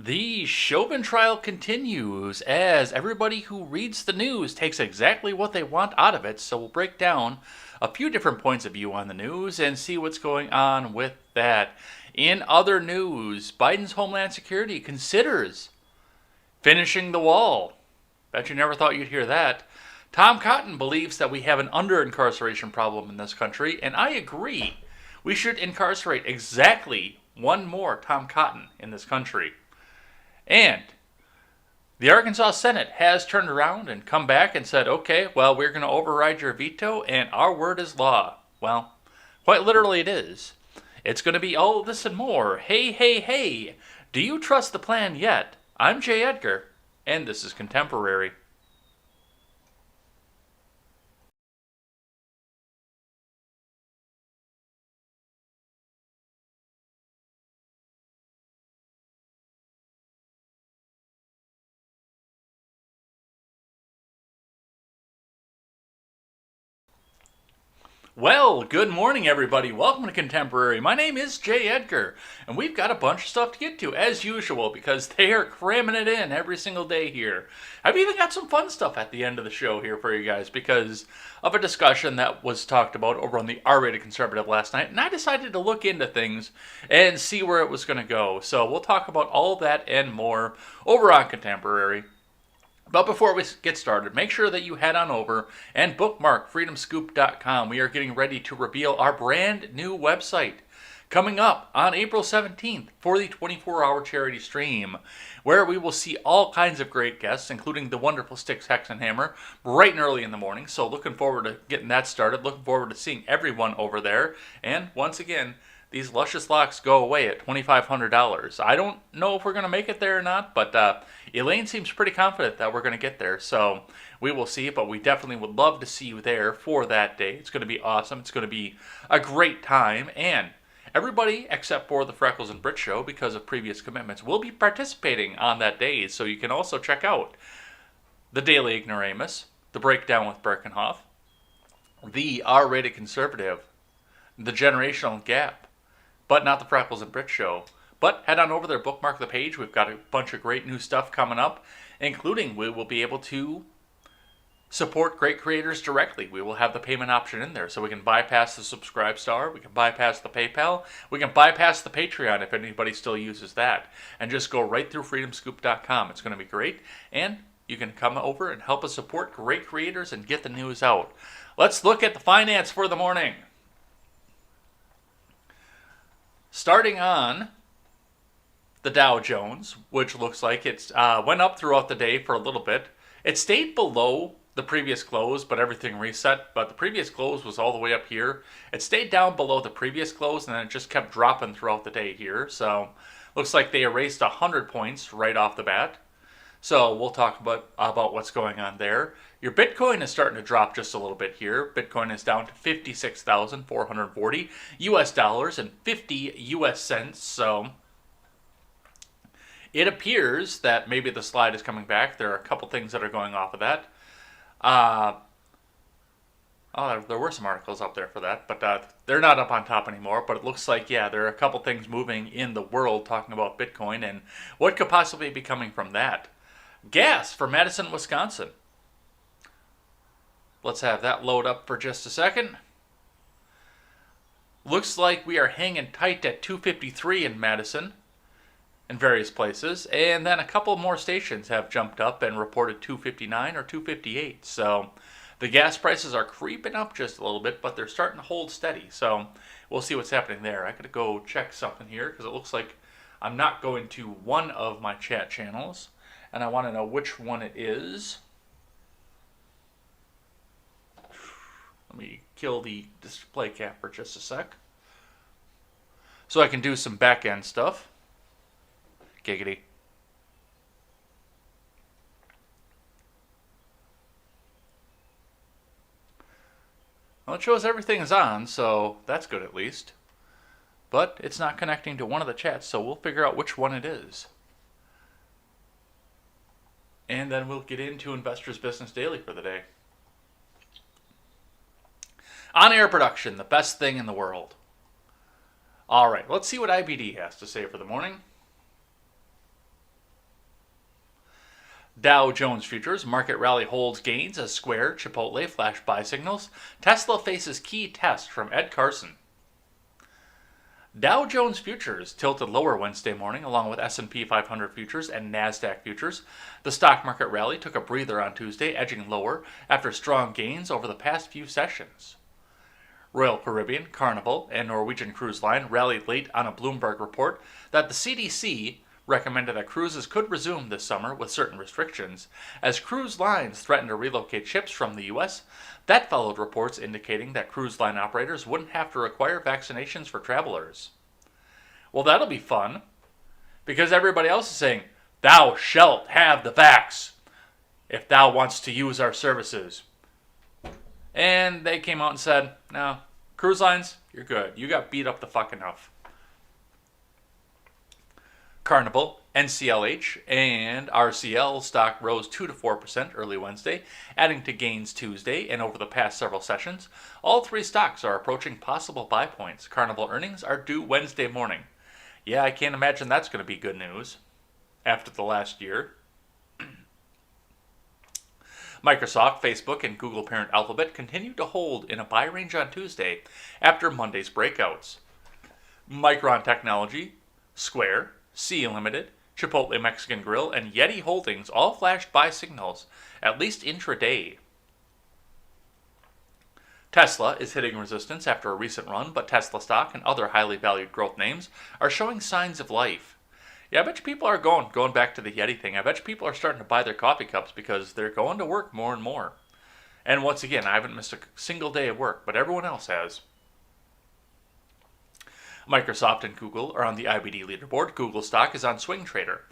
The Chauvin trial continues as everybody who reads the news takes exactly what they want out of it. So we'll break down a few different points of view on the news and see what's going on with that. In other news, Biden's Homeland Security considers finishing the wall. Bet you never thought you'd hear that. Tom Cotton believes that we have an under-incarceration problem in this country, and I agree. We should incarcerate exactly one more Tom Cotton in this country. And the Arkansas Senate has turned around and come back and said, okay, well, we're going to override your veto, and our word is law. Well, quite literally it is. It's going to be all this and more. Hey, hey, hey, do you trust the plan yet? I'm Jay Edgar, and this is Contemporary. Well, good morning, everybody. Welcome to Contemporary. My name is Jay Edgar, and we've got a bunch of stuff to get to, as usual, because they are cramming it in every single day here. I've even got some fun stuff at the end of the show here for you guys because of a discussion that was talked about over on the R-Rated Conservative last night, and I decided to look into things and see where it was going to go. So we'll talk about all that and more over on Contemporary. But before we get started, make sure that you head on over and bookmark freedomscoop.com. We are getting ready to reveal our brand new website coming up on April 17th for the 24-hour charity stream, where we will see all kinds of great guests, including the wonderful Styx Hexenhammer, bright and early in the morning. So looking forward to getting that started. Looking forward to seeing everyone over there. And once again, these luscious locks go away at $2,500. I don't know if we're going to make it there or not, but Elaine seems pretty confident that we're going to get there. So we will see, but we definitely would love to see you there for that day. It's going to be awesome. It's going to be a great time. And everybody except for the Freckles and Brit Show, because of previous commitments, will be participating on that day. So you can also check out the Daily Ignoramus, the Breakdown with Birkenhoff, the R-Rated Conservative, the Generational Gap, but not the Freckles and Brit Show. But head on over there, bookmark the page. We've got a bunch of great new stuff coming up, including we will be able to support great creators directly. We will have the payment option in there, so we can bypass the Subscribe Star, we can bypass the PayPal, we can bypass the Patreon if anybody still uses that, and just go right through freedomscoop.com. It's going to be great, and you can come over and help us support great creators and get the news out. Let's look at the finance for the morning. Starting on the Dow Jones, which looks like it went up throughout the day for a little bit. It stayed below the previous close, but everything reset. But the previous close was all the way up here. It stayed down below the previous close, and then it just kept dropping throughout the day here. So looks like they erased 100 points right off the bat. So we'll talk about what's going on there. Your Bitcoin is starting to drop just a little bit here. Bitcoin is down to 56,440 US dollars and 50 US cents. So it appears that maybe the slide is coming back. There are a couple things that are going off of that. There were some articles up there for that, but they're not up on top anymore. But it looks like, yeah, there are a couple things moving in the world talking about Bitcoin and what could possibly be coming from that. Gas for Madison, Wisconsin. Let's have that load up for just a second. Looks like we are hanging tight at 253 in Madison in various places. And then a couple more stations have jumped up and reported 259 or 258. So the gas prices are creeping up just a little bit, but they're starting to hold steady. So we'll see what's happening there. I gotta go check something here because it looks like I'm not going to one of my chat channels, and I want to know which one it is. Let me kill the display cap for just a sec, so I can do some back end stuff. Giggity. Well, it shows everything is on, so that's good at least. But it's not connecting to one of the chats, so we'll figure out which one it is. And then we'll get into Investors Business Daily for the day. On-air production, the best thing in the world. All right, let's see what IBD has to say for the morning. Dow Jones Futures market rally holds gains as Square, Chipotle flash buy signals. Tesla faces key test from Ed Carson. Dow Jones Futures tilted lower Wednesday morning along with S&P 500 futures and NASDAQ futures. The stock market rally took a breather on Tuesday, edging lower after strong gains over the past few sessions. Royal Caribbean, Carnival, and Norwegian Cruise Line rallied late on a Bloomberg report that the CDC recommended that cruises could resume this summer with certain restrictions, as cruise lines threatened to relocate ships from the U.S. That followed reports indicating that cruise line operators wouldn't have to require vaccinations for travelers. Well, that'll be fun, because everybody else is saying, thou shalt have the vax if thou wants to use our services. And they came out and said, no, cruise lines, you're good. You got beat up the fuck enough. Carnival, NCLH, and RCL stock rose 2 to 4% early Wednesday, adding to gains Tuesday and over the past several sessions. All three stocks are approaching possible buy points. Carnival earnings are due Wednesday morning. Yeah, I can't imagine that's going to be good news after the last year. Microsoft, Facebook, and Google parent Alphabet continued to hold in a buy range on Tuesday after Monday's breakouts. Micron Technology, Square, Sea Limited, Chipotle Mexican Grill, and Yeti Holdings all flashed buy signals, at least intraday. Tesla is hitting resistance after a recent run, but Tesla stock and other highly valued growth names are showing signs of life. Yeah, I bet you people are going back to the Yeti thing. I bet you people are starting to buy their coffee cups because they're going to work more and more. And once again, I haven't missed a single day of work, but everyone else has. Microsoft and Google are on the IBD leaderboard. Google stock is on Swing Trader.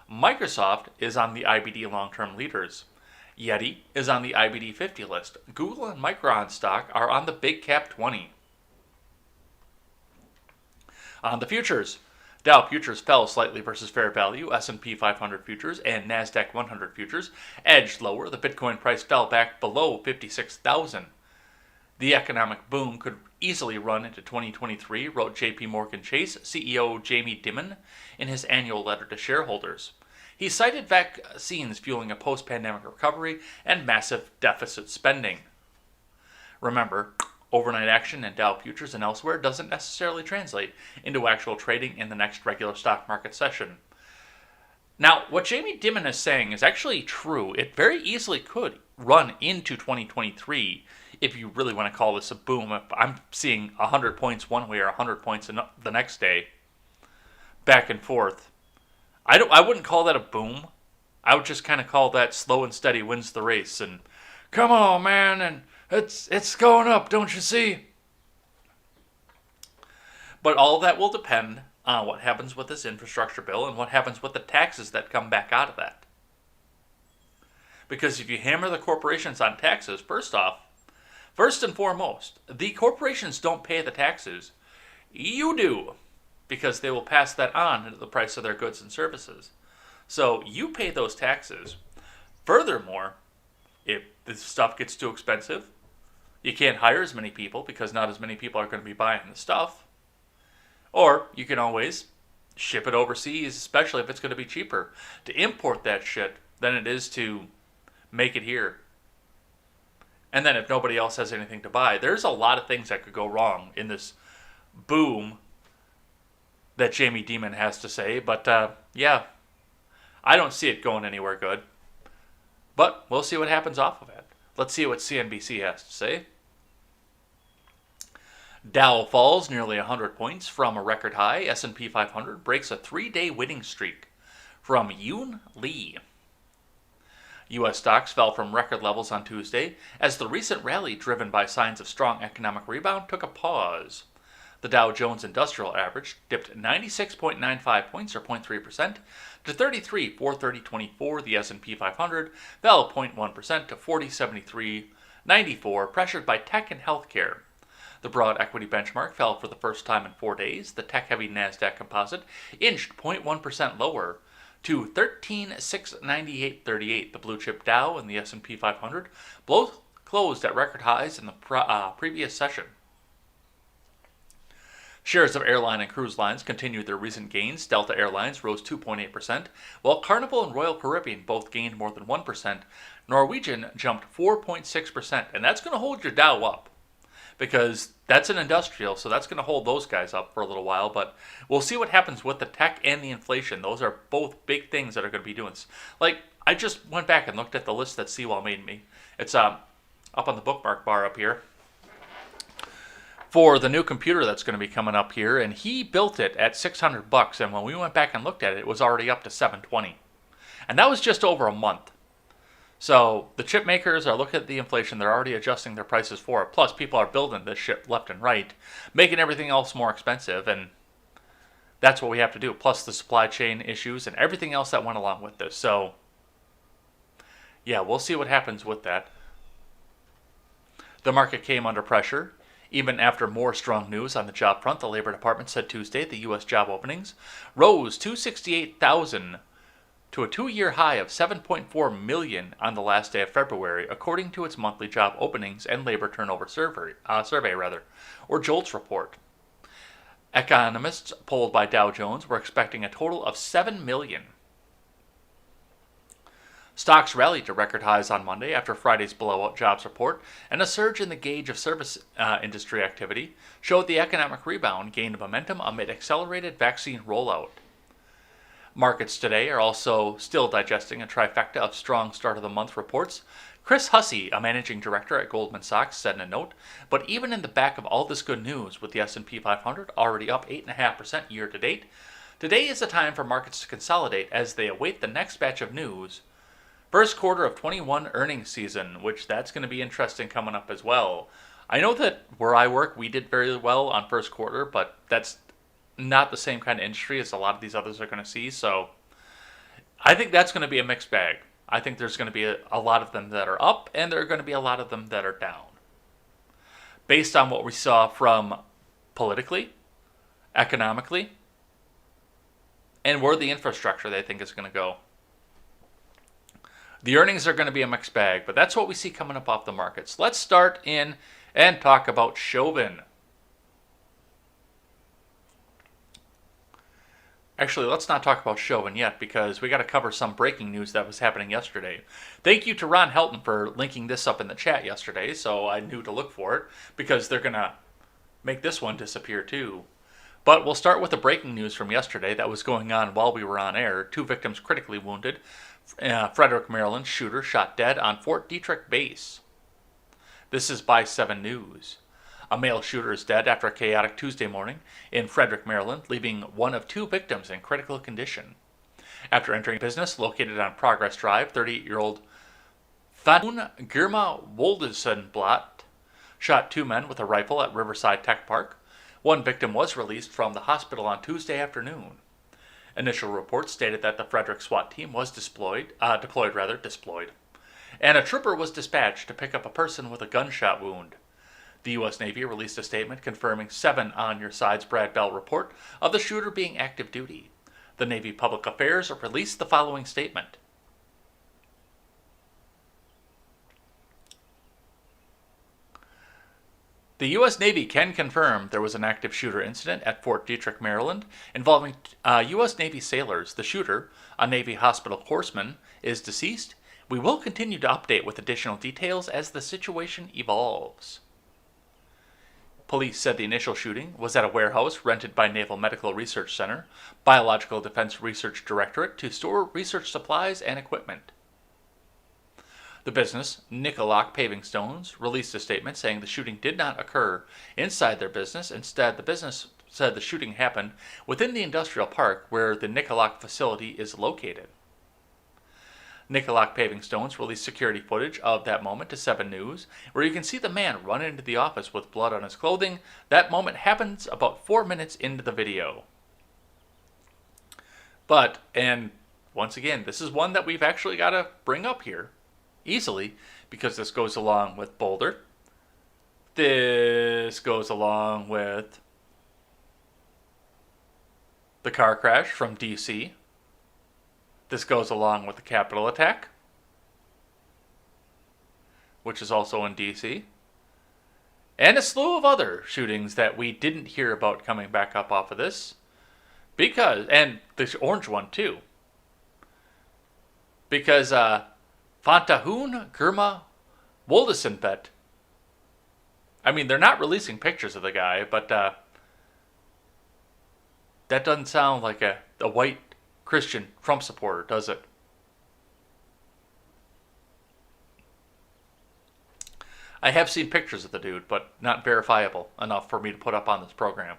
Microsoft is on the IBD long-term leaders. Yeti is on the IBD 50 list. Google and Micron stock are on the Big Cap 20. On the futures, Dow futures fell slightly versus fair value. S&P 500 futures and NASDAQ 100 futures edged lower. The Bitcoin price fell back below 56,000. The economic boom could easily run into 2023, wrote J.P. Morgan Chase CEO Jamie Dimon in his annual letter to shareholders. He cited vaccines fueling a post-pandemic recovery and massive deficit spending. Remember, overnight action in Dow futures and elsewhere doesn't necessarily translate into actual trading in the next regular stock market session. Now, what Jamie Dimon is saying is actually true. It very easily could run into 2023 if you really want to call this a boom. If I'm seeing 100 points one way or 100 points the next day, back and forth. I wouldn't call that a boom. I would just kind of call that slow and steady wins the race. And come on, man, and it's going up, don't you see? But all of that will depend on what happens with this infrastructure bill and what happens with the taxes that come back out of that. Because if you hammer the corporations on taxes, first and foremost, the corporations don't pay the taxes. You do, because they will pass that on into the price of their goods and services. So you pay those taxes. Furthermore, if this stuff gets too expensive, you can't hire as many people because not as many people are going to be buying the stuff. Or you can always ship it overseas, especially if it's going to be cheaper to import that shit than it is to make it here. And then if nobody else has anything to buy, there's a lot of things that could go wrong in this boom that Jamie Dimon has to say. But yeah, I don't see it going anywhere good. But we'll see what happens off of it. Let's see what CNBC has to say. Dow falls nearly 100 points from a record high. S&P 500 breaks a 3-day winning streak. From Yoon Lee. U.S. stocks fell from record levels on Tuesday as the recent rally driven by signs of strong economic rebound took a pause. The Dow Jones Industrial Average dipped 96.95 points or 0.3% to 33,430.24. The S&P 500 fell 0.1% to 4073.94, pressured by tech and healthcare. The broad equity benchmark fell for the first time in 4 days. The tech-heavy NASDAQ composite inched 0.1% lower to 13,698.38. The blue chip Dow and the S&P 500 both closed at record highs in the previous session. Shares of airline and cruise lines continued their recent gains. Delta Airlines rose 2.8%, while Carnival and Royal Caribbean both gained more than 1%. Norwegian jumped 4.6%, and that's going to hold your Dow up because that's an industrial, so that's going to hold those guys up for a little while. But we'll see what happens with the tech and the inflation. Those are both big things that are going to be doing this. Like, I just went back and looked at the list that Seawall made me. It's up on the bookmark bar up here for the new computer that's going to be coming up here, and he built it at $600, and when we went back and looked at it, it was already up to $720, and that was just over a month. So the chip makers are looking at the inflation; they're already adjusting their prices for it. Plus, people are building this shit left and right, making everything else more expensive, and that's what we have to do. Plus the supply chain issues and everything else that went along with this. So yeah, we'll see what happens with that. The market came under pressure. Even after more strong news on the job front, the Labor Department said Tuesday the U.S. job openings rose 268,000 to a two-year high of 7.4 million on the last day of February, according to its monthly job openings and labor turnover survey, or JOLTS report. Economists polled by Dow Jones were expecting a total of 7 million. Stocks rallied to record highs on Monday after Friday's blowout jobs report, and a surge in the gauge of service industry activity showed the economic rebound gained momentum amid accelerated vaccine rollout. Markets today are also still digesting a trifecta of strong start-of-the-month reports. Chris Hussey, a managing director at Goldman Sachs, said in a note, but even in the back of all this good news, with the S&P 500 already up 8.5% year-to-date, today is a time for markets to consolidate as they await the next batch of news. First quarter of 21 earnings season, which that's going to be interesting coming up as well. I know that where I work, we did very well on first quarter, but that's not the same kind of industry as a lot of these others are going to see. So I think that's going to be a mixed bag. I think there's going to be a lot of them that are up, and there are going to be a lot of them that are down. Based on what we saw from politically, economically, and where the infrastructure they think is going to go. The earnings are going to be a mixed bag, but that's what we see coming up off the markets. Let's start in and talk about Chauvin. Actually, let's not talk about Chauvin yet, because we got to cover some breaking news that was happening yesterday. Thank you to Ron Helton for linking this up in the chat yesterday, so I knew to look for it, because they're going to make this one disappear too. But we'll start with the breaking news from yesterday that was going on while we were on air. 2 victims critically wounded. Frederick, Maryland shooter shot dead on Fort Detrick base. This is by 7 News. A male shooter is dead after a chaotic Tuesday morning in Frederick, Maryland, leaving one of 2 victims in critical condition. After entering a business located on Progress Drive, 38-year-old Thun Girma Woldensenblatt shot 2 men with a rifle at Riverside Tech Park. 1 victim was released from the hospital on Tuesday afternoon. Initial reports stated that the Frederick SWAT team was deployed, and a trooper was dispatched to pick up a person with a gunshot wound. The U.S. Navy released a statement confirming 7 On Your Side's Brad Bell report of the shooter being active duty. The Navy Public Affairs released the following statement. The U.S. Navy can confirm there was an active shooter incident at Fort Detrick, Maryland, involving U.S. Navy sailors. The shooter, a Navy hospital corpsman, is deceased. We will continue to update with additional details as the situation evolves. Police said the initial shooting was at a warehouse rented by Naval Medical Research Center, Biological Defense Research Directorate, to store research supplies and equipment. The business, Nicolock Paving Stones, released a statement saying the shooting did not occur inside their business. Instead, the business said the shooting happened within the industrial park where the Nicolock facility is located. Nicolock Paving Stones released security footage of that moment to 7 News, where you can see the man run into the office with blood on his clothing. That moment happens about 4 minutes into the video. But, and once again, this is one that we've actually got to bring up here easily, because this goes along with Boulder. This goes along with the car crash from D.C. This goes along with the Capitol attack, which is also in D.C. And a slew of other shootings that we didn't hear about coming back up off of this. And the orange one too. Because Fantahun Gurma Woldesenbet. I mean, they're not releasing pictures of the guy, but that doesn't sound like a white Christian Trump supporter, does it? I have seen pictures of the dude, but not verifiable enough for me to put up on this program.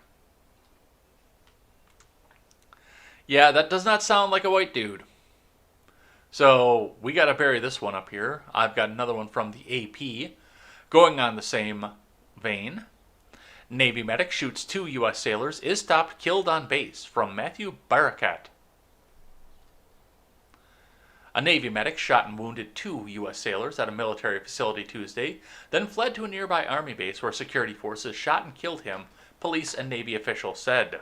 Yeah, that does not sound like a white dude. So we got to bury this one up here. I've got another one from the AP going on the same vein. Navy medic shoots 2 U.S. sailors, is stopped, killed on base, from Matthew Barakat. A Navy medic shot and wounded 2 U.S. sailors at a military facility Tuesday, then fled to a nearby Army base where security forces shot and killed him, police and Navy officials said.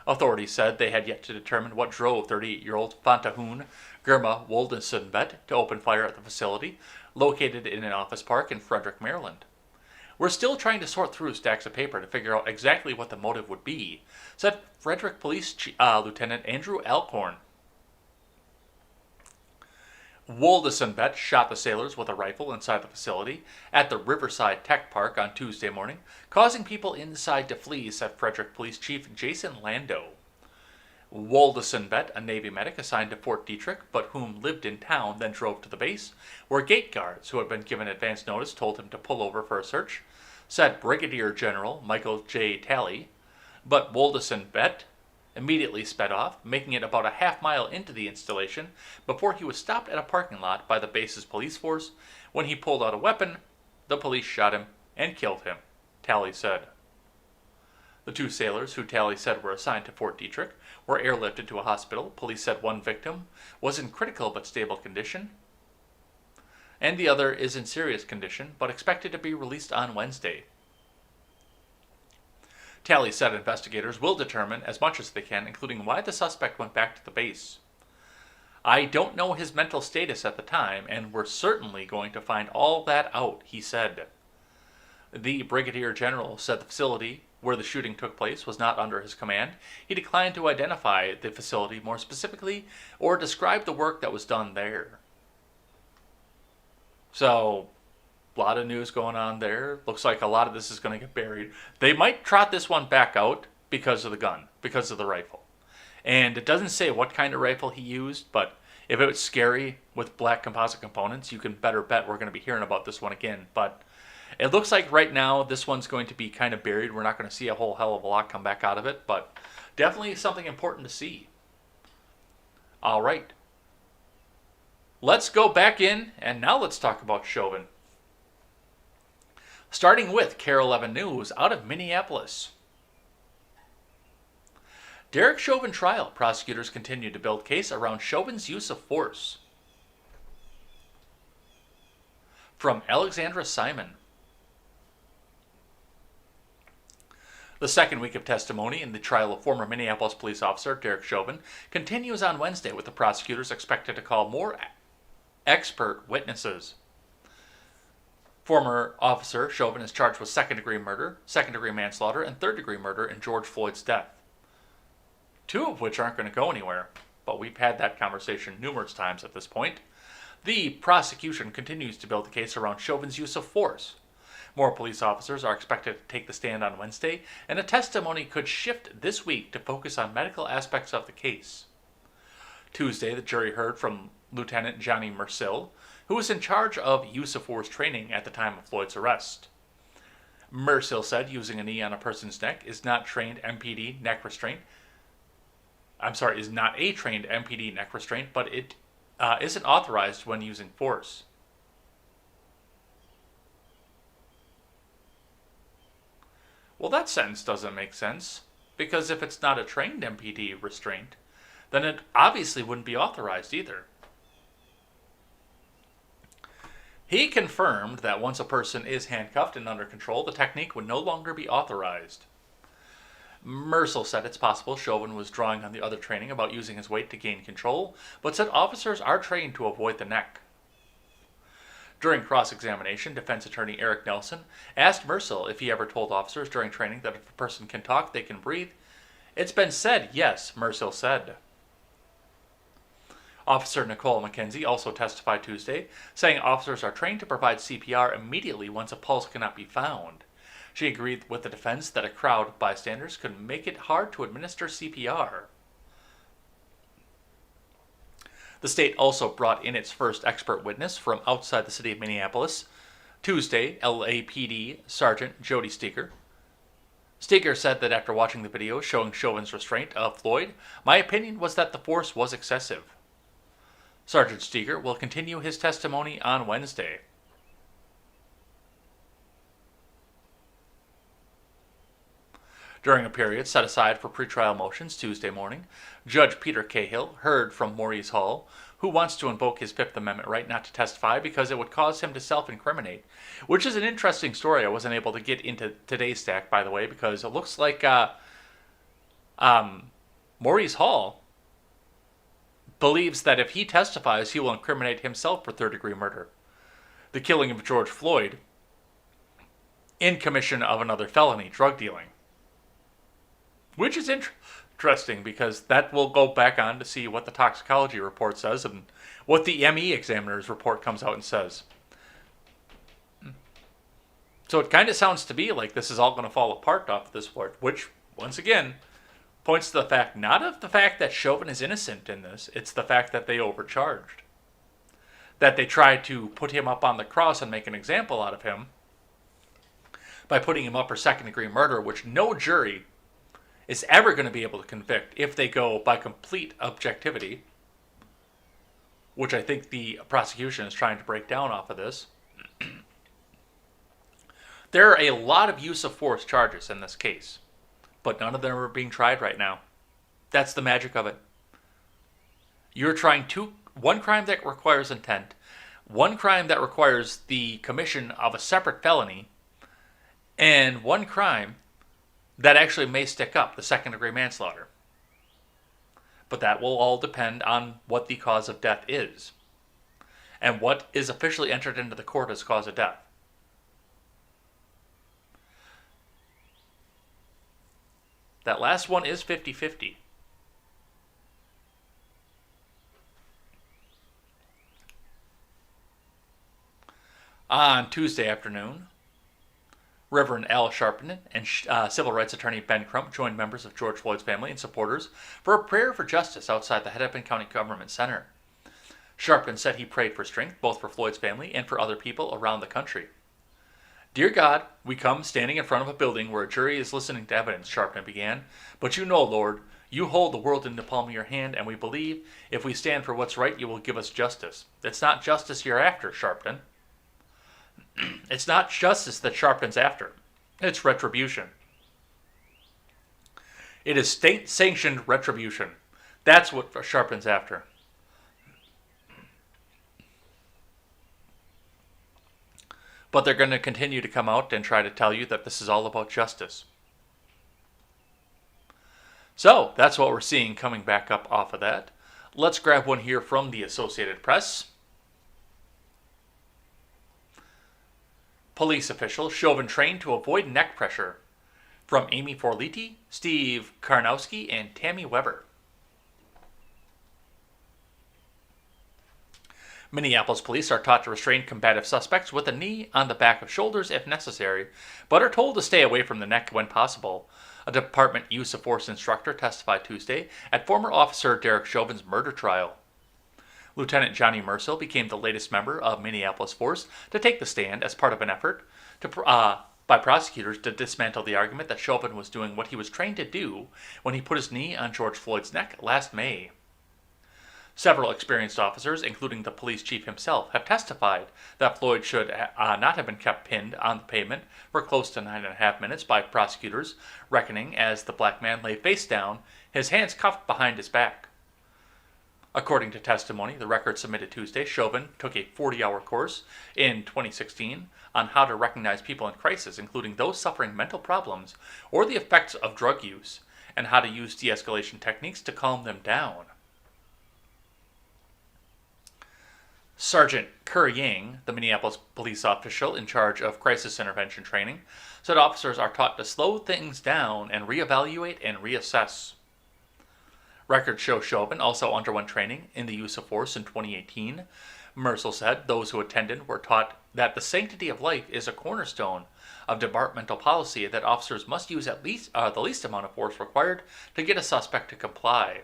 Authorities said they had yet to determine what drove 38-year-old Fantahun Gurma Woldesenbet to open fire at the facility, located in an office park in Frederick, Maryland. We're still trying to sort through stacks of paper to figure out exactly what the motive would be, said Frederick Police Lieutenant Andrew Alcorn. Woldesenbet shot the sailors with a rifle inside the facility at the Riverside Tech Park on Tuesday morning, causing people inside to flee, said Frederick Police Chief Jason Lando. Woldesenbet, a Navy medic assigned to Fort Detrick, but whom lived in town, then drove to the base, where gate guards who had been given advance notice told him to pull over for a search, said Brigadier General Michael J. Talley. But Woldesenbet immediately sped off, making it about a half-mile into the installation before he was stopped at a parking lot by the base's police force. When he pulled out a weapon, the police shot him and killed him, Talley said. The 2 sailors, who Talley said were assigned to Fort Detrick, were airlifted to a hospital. Police said one victim was in critical but stable condition, and the other is in serious condition, but expected to be released on Wednesday. Talley said investigators will determine as much as they can, including why the suspect went back to the base. I don't know his mental status at the time, and we're certainly going to find all that out, he said. The Brigadier General said the facility where the shooting took place was not under his command. He declined to identify the facility more specifically or describe the work that was done there. So, a lot of news going on there. Looks like a lot of this is going to get buried. They might trot this one back out because of the gun, because of the rifle. And it doesn't say what kind of rifle he used, but if it was scary with black composite components, you can better bet we're going to be hearing about this one again. But it looks like right now this one's going to be kind of buried. We're not going to see a whole hell of a lot come back out of it, but definitely something important to see. All right. Let's go back in, and now let's talk about Chauvin. Starting with KARE 11 News out of Minneapolis. Derek Chauvin trial. Prosecutors continue to build case around Chauvin's use of force. From Alexandra Simon. The second week of testimony in the trial of former Minneapolis police officer Derek Chauvin continues on Wednesday, with the prosecutors expected to call more expert witnesses. Former officer Chauvin is charged with second-degree murder, second-degree manslaughter, and third-degree murder in George Floyd's death. 2 of which aren't going to go anywhere, but we've had that conversation numerous times at this point. The prosecution continues to build the case around Chauvin's use of force. More police officers are expected to take the stand on Wednesday, and a testimony could shift this week to focus on medical aspects of the case. Tuesday, the jury heard from Lieutenant Johnny Mersil, who was in charge of use of force training at the time of Floyd's arrest. Mersil said using a knee on a person's neck is not a trained MPD neck restraint, but it isn't authorized when using force. Well, that sentence doesn't make sense, because if it's not a trained MPD restraint, then it obviously wouldn't be authorized either. He confirmed that once a person is handcuffed and under control, the technique would no longer be authorized. Mersil said it's possible Chauvin was drawing on the other training about using his weight to gain control, but said officers are trained to avoid the neck. During cross-examination, defense attorney Eric Nelson asked Mercil if he ever told officers during training that if a person can talk, they can breathe. "It's been said, yes," Mercil said. Officer Nicole McKenzie also testified Tuesday, saying officers are trained to provide CPR immediately once a pulse cannot be found. She agreed with the defense that a crowd of bystanders could make it hard to administer CPR. The state also brought in its first expert witness from outside the city of Minneapolis. Tuesday, LAPD Sergeant Jody Steger. Steger said that after watching the video showing Chauvin's restraint of Floyd, "My opinion was that the force was excessive." Sergeant Steger will continue his testimony on Wednesday. During a period set aside for pretrial motions Tuesday morning, Judge Peter Cahill heard from Maurice Hall, who wants to invoke his Fifth Amendment right not to testify because it would cause him to self-incriminate, which is an interesting story. I wasn't able to get into today's stack, by the way, because it looks like Maurice Hall believes that if he testifies, he will incriminate himself for third-degree murder, the killing of George Floyd, in commission of another felony, drug dealing. Which is interesting because that will go back on to see what the toxicology report says and what the ME examiner's report comes out and says. So it kind of sounds to me like this is all going to fall apart off this part, which, once again, points to the fact, not of the fact that Chauvin is innocent in this, it's the fact that they overcharged. That they tried to put him up on the cross and make an example out of him by putting him up for second-degree murder, which no jury is ever going to be able to convict if they go by complete objectivity, which I think the prosecution is trying to break down off of this. There are a lot of use of force charges in this case, but none of them are being tried right now. That's the magic of it. You're trying one crime that requires intent, one crime that requires the commission of a separate felony, and one crime that actually may stick up, the second-degree manslaughter. But that will all depend on what the cause of death is, and what is officially entered into the court as cause of death. That last one is 50-50. On Tuesday afternoon, Reverend Al Sharpton and civil rights attorney Ben Crump joined members of George Floyd's family and supporters for a prayer for justice outside the Hennepin County Government Center. Sharpton said he prayed for strength both for Floyd's family and for other people around the country. "Dear God, we come standing in front of a building where a jury is listening to evidence," Sharpton began. "But you know, Lord, you hold the world in the palm of your hand, and we believe if we stand for what's right, you will give us justice. It's not justice you're after, Sharpton. It's not justice that Sharpton's after. It's retribution. It is state-sanctioned retribution. That's what Sharpton's after." But they're going to continue to come out and try to tell you that this is all about justice. So, that's what we're seeing coming back up off of that. Let's grab one here from the Associated Press. Police official, Chauvin trained to avoid neck pressure. From Amy Forliti, Steve Karnowski, and Tammy Weber. Minneapolis police are taught to restrain combative suspects with a knee on the back of shoulders if necessary, but are told to stay away from the neck when possible. A department use of force instructor testified Tuesday at former officer Derek Chauvin's murder trial. Lieutenant Johnny Mercil became the latest member of Minneapolis force to take the stand as part of an effort by prosecutors to dismantle the argument that Chauvin was doing what he was trained to do when he put his knee on George Floyd's neck last May. Several experienced officers, including the police chief himself, have testified that Floyd should not have been kept pinned on the pavement for close to 9.5 minutes by prosecutors, reckoning as the black man lay face down, his hands cuffed behind his back. According to testimony, the record submitted Tuesday, Chauvin took a 40-hour course in 2016 on how to recognize people in crisis, including those suffering mental problems or the effects of drug use, and how to use de-escalation techniques to calm them down. Sergeant Kerr Yang, the Minneapolis police official in charge of crisis intervention training, said officers are taught to slow things down and reevaluate and reassess. Records show Chauvin also underwent training in the use of force in 2018. Mercil said those who attended were taught that the sanctity of life is a cornerstone of departmental policy, that officers must use at least the least amount of force required to get a suspect to comply.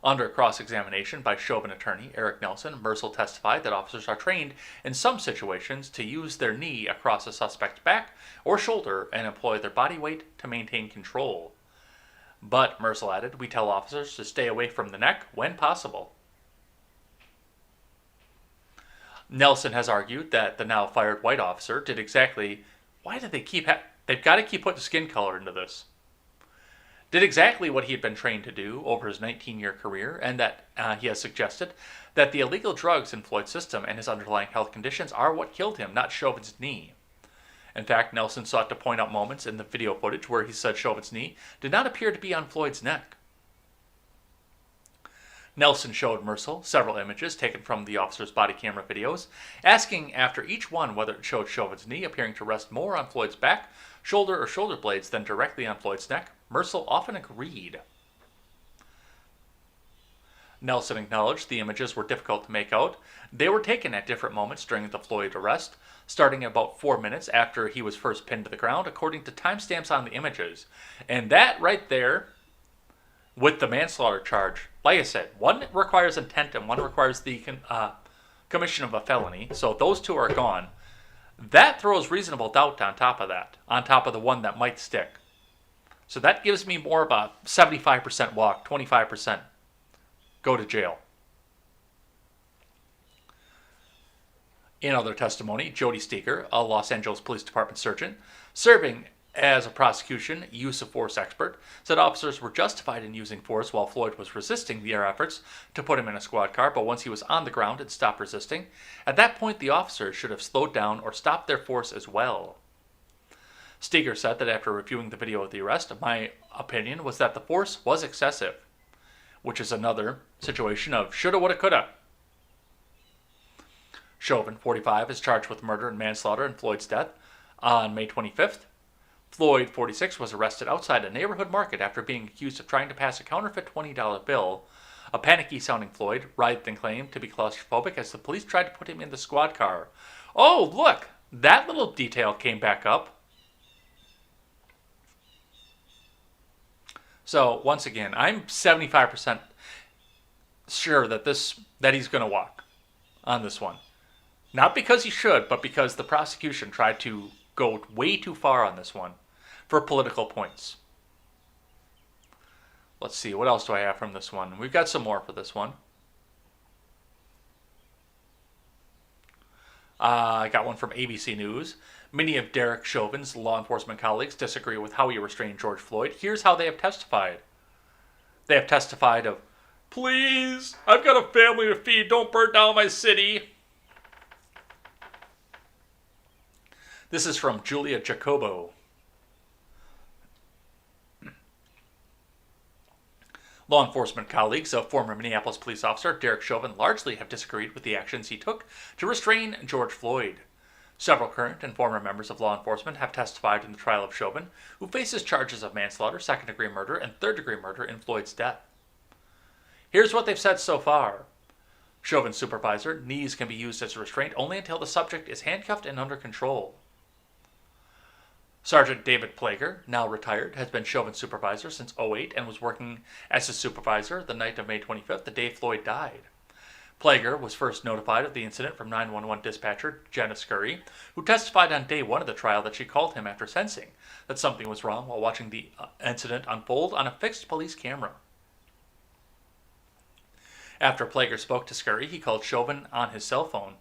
Under cross-examination by Chauvin attorney Eric Nelson, Mercil testified that officers are trained in some situations to use their knee across a suspect's back or shoulder and employ their body weight to maintain control. But, Mercil added, we tell officers to stay away from the neck when possible. Nelson has argued that the now fired white officer did exactly... Why did they keep... They've got to keep putting skin color into this. Did exactly what he had been trained to do over his 19-year career, and that he has suggested that the illegal drugs in Floyd's system and his underlying health conditions are what killed him, not Chauvin's knee. In fact, Nelson sought to point out moments in the video footage where he said Chauvin's knee did not appear to be on Floyd's neck. Nelson showed Mercil several images taken from the officer's body camera videos, asking after each one whether it showed Chauvin's knee appearing to rest more on Floyd's back, shoulder, or shoulder blades than directly on Floyd's neck. Mercil often agreed. Nelson acknowledged the images were difficult to make out. They were taken at different moments during the Floyd arrest, starting about 4 minutes after he was first pinned to the ground, according to timestamps on the images. And that right there, with the manslaughter charge, like I said, one requires intent and one requires the commission of a felony, so those two are gone. That throws reasonable doubt on top of that, on top of the one that might stick. So that gives me more of a 75% walk, 25% go to jail. In other testimony, Jody Steger, a Los Angeles Police Department surgeon, serving as a prosecution use of force expert, said officers were justified in using force while Floyd was resisting their efforts to put him in a squad car, but once he was on the ground and stopped resisting, at that point the officers should have slowed down or stopped their force as well. Steger said that after reviewing the video of the arrest, my opinion was that the force was excessive, which is another situation of shoulda, woulda, coulda. Chauvin, 45, is charged with murder and manslaughter in Floyd's death on May 25th. Floyd, 46, was arrested outside a neighborhood market after being accused of trying to pass a counterfeit $20 bill. A panicky-sounding Floyd writhed and claimed to be claustrophobic as the police tried to put him in the squad car. Oh, look! That little detail came back up. So, once again, I'm 75% sure that he's going to walk on this one. Not because he should, but because the prosecution tried to go way too far on this one for political points. Let's see, what else do I have from this one? We've got some more for this one. I got one from ABC News. Many of Derek Chauvin's law enforcement colleagues disagree with how he restrained George Floyd. Here's how they have testified. They have testified of, "Please, I've got a family to feed. Don't burn down my city." This is from Julia Jacobo. Law enforcement colleagues of former Minneapolis police officer Derek Chauvin largely have disagreed with the actions he took to restrain George Floyd. Several current and former members of law enforcement have testified in the trial of Chauvin, who faces charges of manslaughter, second-degree murder, and third-degree murder in Floyd's death. Here's what they've said so far. Chauvin's supervisor, knees can be used as a restraint only until the subject is handcuffed and under control. Sergeant David Plager, now retired, has been Chauvin's supervisor since 2008 and was working as his supervisor the night of May 25th, the day Floyd died. Plager was first notified of the incident from 911 dispatcher Jenna Scurry, who testified on day one of the trial that she called him after sensing that something was wrong while watching the incident unfold on a fixed police camera. After Plager spoke to Scurry, he called Chauvin on his cell phone.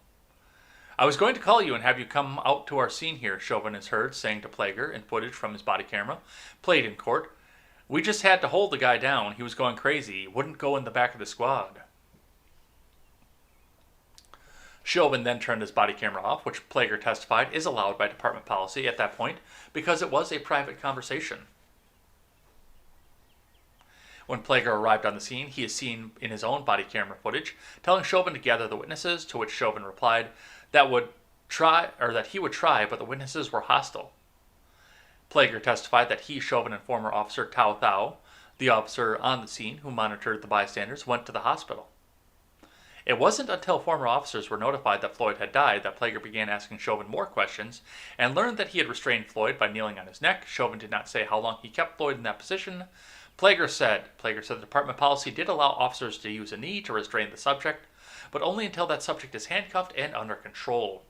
"I was going to call you and have you come out to our scene here," Chauvin is heard saying to Plager in footage from his body camera, played in court. "We just had to hold the guy down. He was going crazy. He wouldn't go in the back of the squad." Chauvin then turned his body camera off, which Plager testified is allowed by department policy at that point because it was a private conversation. When Plager arrived on the scene, he is seen in his own body camera footage, telling Chauvin to gather the witnesses, to which Chauvin replied that he would try, but the witnesses were hostile. Plager testified that he, Chauvin, and former officer Tao Thao, the officer on the scene who monitored the bystanders, went to the hospital. It wasn't until former officers were notified that Floyd had died that Plager began asking Chauvin more questions and learned that he had restrained Floyd by kneeling on his neck. Chauvin did not say how long he kept Floyd in that position. Plager said the department policy did allow officers to use a knee to restrain the subject, but only until that subject is handcuffed and under control.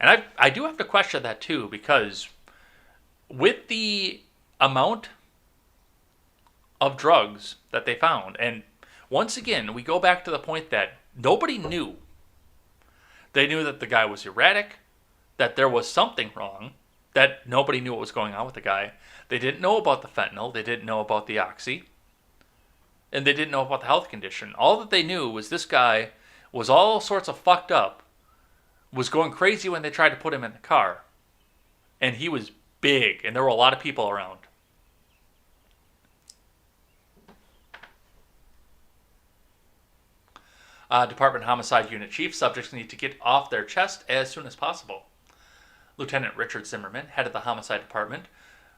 And I do have to question that too, because with the amount of drugs that they found, and once again, we go back to the point that nobody knew. They knew that the guy was erratic, that there was something wrong, that nobody knew what was going on with the guy. They didn't know about the fentanyl, they didn't know about the oxy, and they didn't know about the health condition. All that they knew was this guy was all sorts of fucked up, was going crazy when they tried to put him in the car, and he was big, and there were a lot of people around. Department Homicide Unit Chief, subjects need to get off their chest as soon as possible. Lieutenant Richard Zimmerman, head of the Homicide Department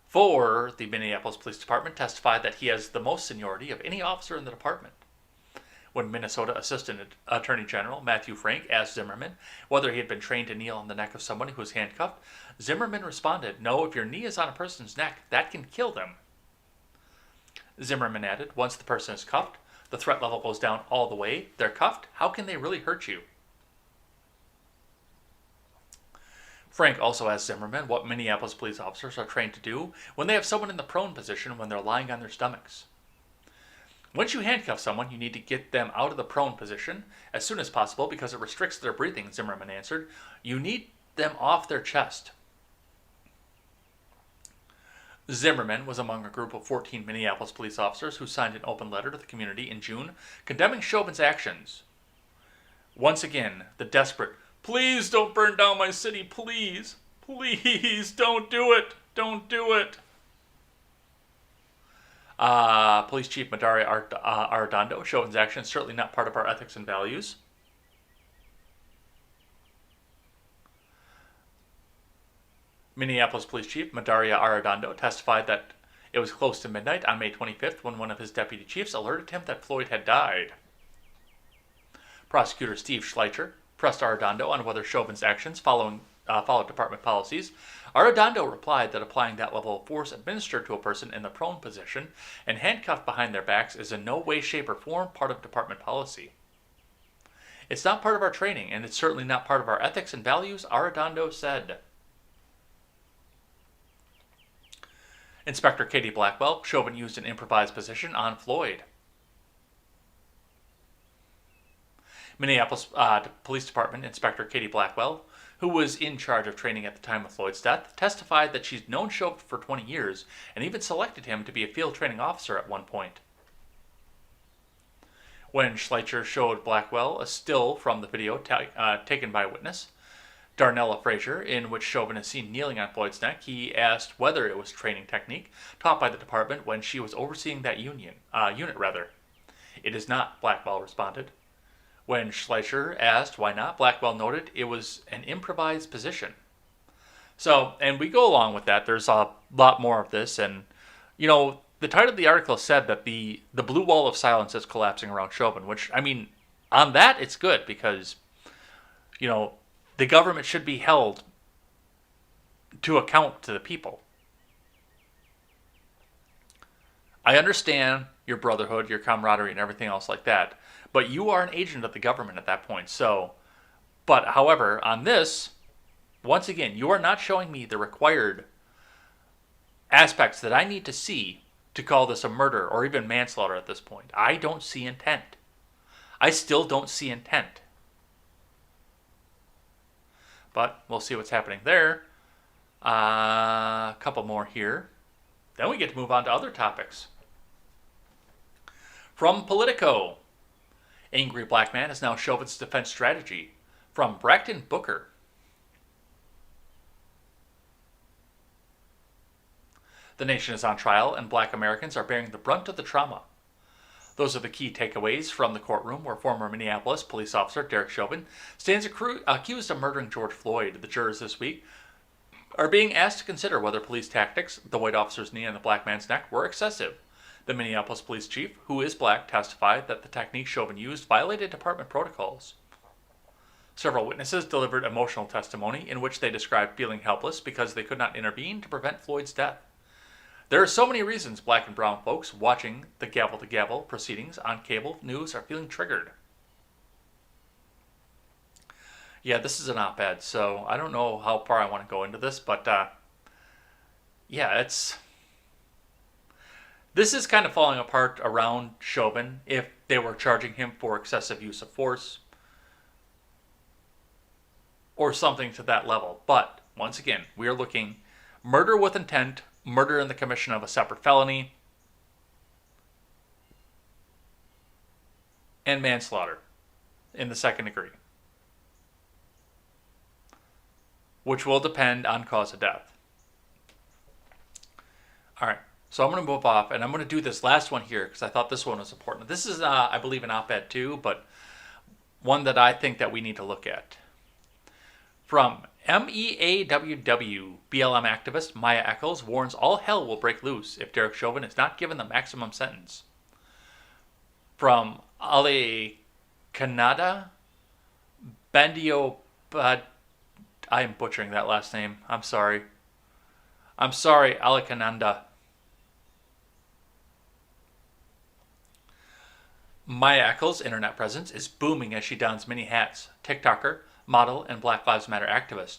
for the Minneapolis Police Department, testified that he has the most seniority of any officer in the department. When Minnesota Assistant Attorney General Matthew Frank asked Zimmerman whether he had been trained to kneel on the neck of someone who was handcuffed, Zimmerman responded, "No, if your knee is on a person's neck, that can kill them." Zimmerman added, "Once the person is cuffed, the threat level goes down all the way. They're cuffed. How can they really hurt you?" Frank also asked Zimmerman what Minneapolis police officers are trained to do when they have someone in the prone position when they're lying on their stomachs. Once you handcuff someone, you need to get them out of the prone position as soon as possible because it restricts their breathing, Zimmerman answered. You need them off their chest. Zimmerman was among a group of 14 Minneapolis police officers who signed an open letter to the community in June condemning Chauvin's actions. Once again, the desperate, "Please don't burn down my city, please. Please don't do it. Don't do it." Police Chief Madaria Arredondo, Chauvin's actions certainly not part of our ethics and values. Minneapolis Police Chief Madaria Arredondo testified that it was close to midnight on May 25th when one of his deputy chiefs alerted him that Floyd had died. Prosecutor Steve Schleicher pressed Arredondo on whether Chauvin's actions followed department policies. Arredondo replied that applying that level of force administered to a person in the prone position and handcuffed behind their backs is in no way, shape, or form part of department policy. It's not part of our training, and it's certainly not part of our ethics and values, Arredondo said. Inspector Katie Blackwell, Chauvin used an improvised position on Floyd. Minneapolis Police Department Inspector Katie Blackwell, who was in charge of training at the time of Floyd's death, testified that she's known Chauvin for 20 years and even selected him to be a field training officer at one point. When Schleicher showed Blackwell a still from the video taken by a witness, Darnella Frazier, in which Chauvin is seen kneeling on Floyd's neck, he asked whether it was training technique taught by the department when she was overseeing that unit. "It is not," Blackwell responded. When Schleicher asked why not, Blackwell noted it was an improvised position. So, and we go along with that. There's a lot more of this, and, the title of the article said that the blue wall of silence is collapsing around Chauvin, which, on that, it's good because, the government should be held to account to the people. I understand your brotherhood, your camaraderie, and everything else like that, but you are an agent of the government at that point. However, on this, once again, you are not showing me the required aspects that I need to see to call this a murder or even manslaughter at this point. I don't see intent. I still don't see intent. But we'll see what's happening there. A couple more here. Then we get to move on to other topics. From Politico. Angry black man is now Chauvin's defense strategy. From Braxton Booker. The nation is on trial, and black Americans are bearing the brunt of the trauma. Those are the key takeaways from the courtroom where former Minneapolis police officer Derek Chauvin stands accused of murdering George Floyd. The jurors this week are being asked to consider whether police tactics, the white officer's knee on the black man's neck, were excessive. The Minneapolis police chief, who is black, testified that the technique Chauvin used violated department protocols. Several witnesses delivered emotional testimony in which they described feeling helpless because they could not intervene to prevent Floyd's death. There are so many reasons black and brown folks watching the gavel-to-gavel proceedings on cable news are feeling triggered. Yeah, this is an op-ed, so I don't know how far I want to go into this, but this is kind of falling apart around Chauvin if they were charging him for excessive use of force or something to that level. But once again, we are looking murder with intent, murder in the commission of a separate felony, and manslaughter in the second degree, which will depend on cause of death. All right, so I'm going to move off, and I'm going to do this last one here because I thought this one was important. This is, I believe, an op-ed too, but one that I think that we need to look at. From MEAWW, BLM activist Mayacles warns all hell will break loose if Derek Chauvin is not given the maximum sentence. From Ale Canada Bandio, I am butchering that last name. I'm sorry, Alakananda. Mayacles' internet presence is booming as she dons many hats. TikToker, model, and Black Lives Matter activist.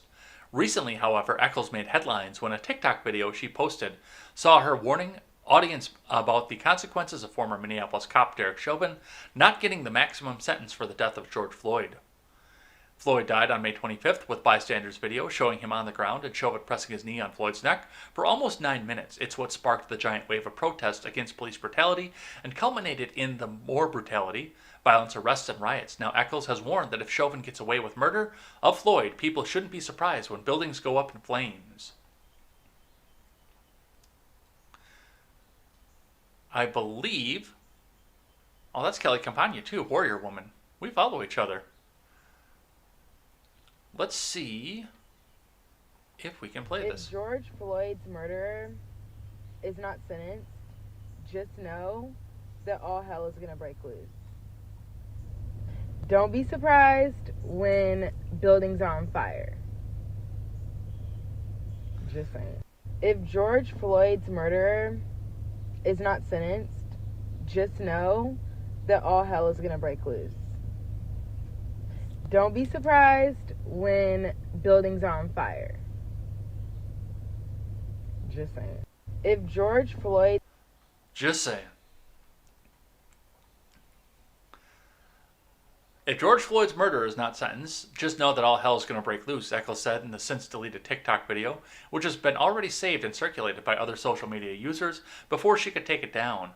Recently, however, Eccles made headlines when a TikTok video she posted saw her warning audience about the consequences of former Minneapolis cop Derek Chauvin not getting the maximum sentence for the death of George Floyd. Floyd died on May 25th with bystanders video showing him on the ground and Chauvin pressing his knee on Floyd's neck for almost 9 minutes. It's what sparked the giant wave of protest against police brutality and culminated in the more brutality, violence, arrests, and riots. Now, Eccles has warned that if Chauvin gets away with murder of Floyd, people shouldn't be surprised when buildings go up in flames. I believe... Oh, that's Kelly Campagna, too. Warrior Woman. We follow each other. Let's see if we can play this. If George Floyd's murderer is not sentenced, just know that all hell is going to break loose. Don't be surprised when buildings are on fire. Just saying. If George Floyd's murderer is not sentenced, just know that all hell is going to break loose. Don't be surprised when buildings are on fire. Just saying. If George Floyd... Just saying. If George Floyd's murderer is not sentenced, just know that all hell is going to break loose, Eccles said in the since-deleted TikTok video, which has been already saved and circulated by other social media users before she could take it down.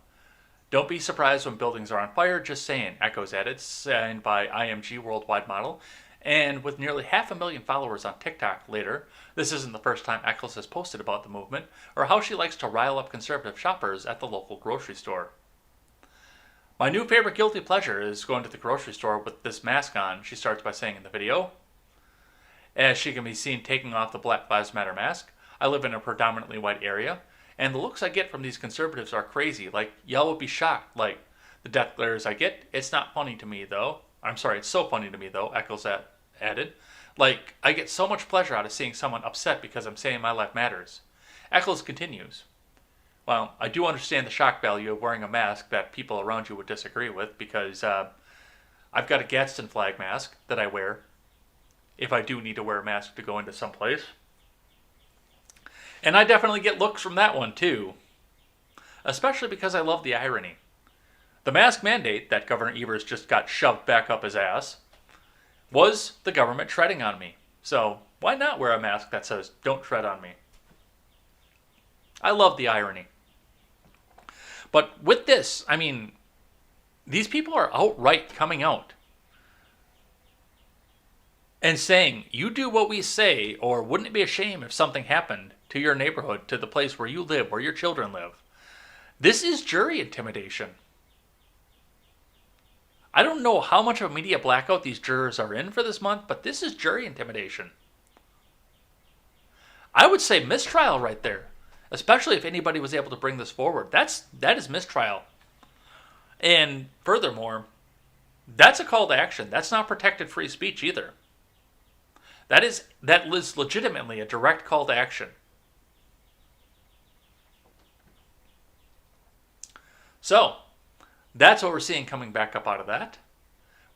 Don't be surprised when buildings are on fire, just saying, Eccles added, signed by IMG Worldwide Model, and with nearly 500,000 followers on TikTok later. This isn't the first time Eccles has posted about the movement, or how she likes to rile up conservative shoppers at the local grocery store. My new favorite guilty pleasure is going to the grocery store with this mask on, she starts by saying in the video. As she can be seen taking off the Black Lives Matter mask, I live in a predominantly white area, and the looks I get from these conservatives are crazy. Like, y'all would be shocked. Like, the death glares I get, it's not funny to me, though. I'm sorry, it's so funny to me, though, Eccles added. Like, I get so much pleasure out of seeing someone upset because I'm saying my life matters. Eccles continues. Well, I do understand the shock value of wearing a mask that people around you would disagree with because I've got a Gadsden flag mask that I wear if I do need to wear a mask to go into some place. And I definitely get looks from that one, too. Especially because I love the irony. The mask mandate that Governor Evers just got shoved back up his ass was the government treading on me. So why not wear a mask that says, "Don't tread on me"? I love the irony. But with this, I mean, these people are outright coming out and saying, you do what we say, or wouldn't it be a shame if something happened to your neighborhood, to the place where you live, where your children live? This is jury intimidation. I don't know how much of a media blackout these jurors are in for this month, but this is jury intimidation. I would say mistrial right there, especially if anybody was able to bring this forward. That is mistrial. And furthermore, that's a call to action. That's not protected free speech either. That is legitimately a direct call to action. So, that's what we're seeing coming back up out of that.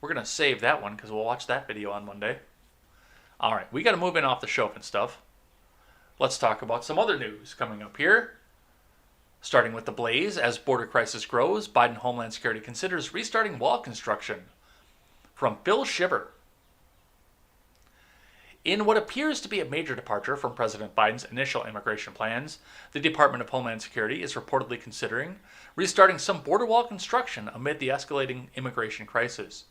We're going to save that one because we'll watch that video on Monday. All right, we got to move in off the Chauvin stuff. Let's talk about some other news coming up here. Starting with the blaze, as border crisis grows, Biden Homeland Security considers restarting wall construction. From Phil Shiver. In what appears to be a major departure from President Biden's initial immigration plans, the Department of Homeland Security is reportedly considering restarting some border wall construction amid the escalating immigration crisis.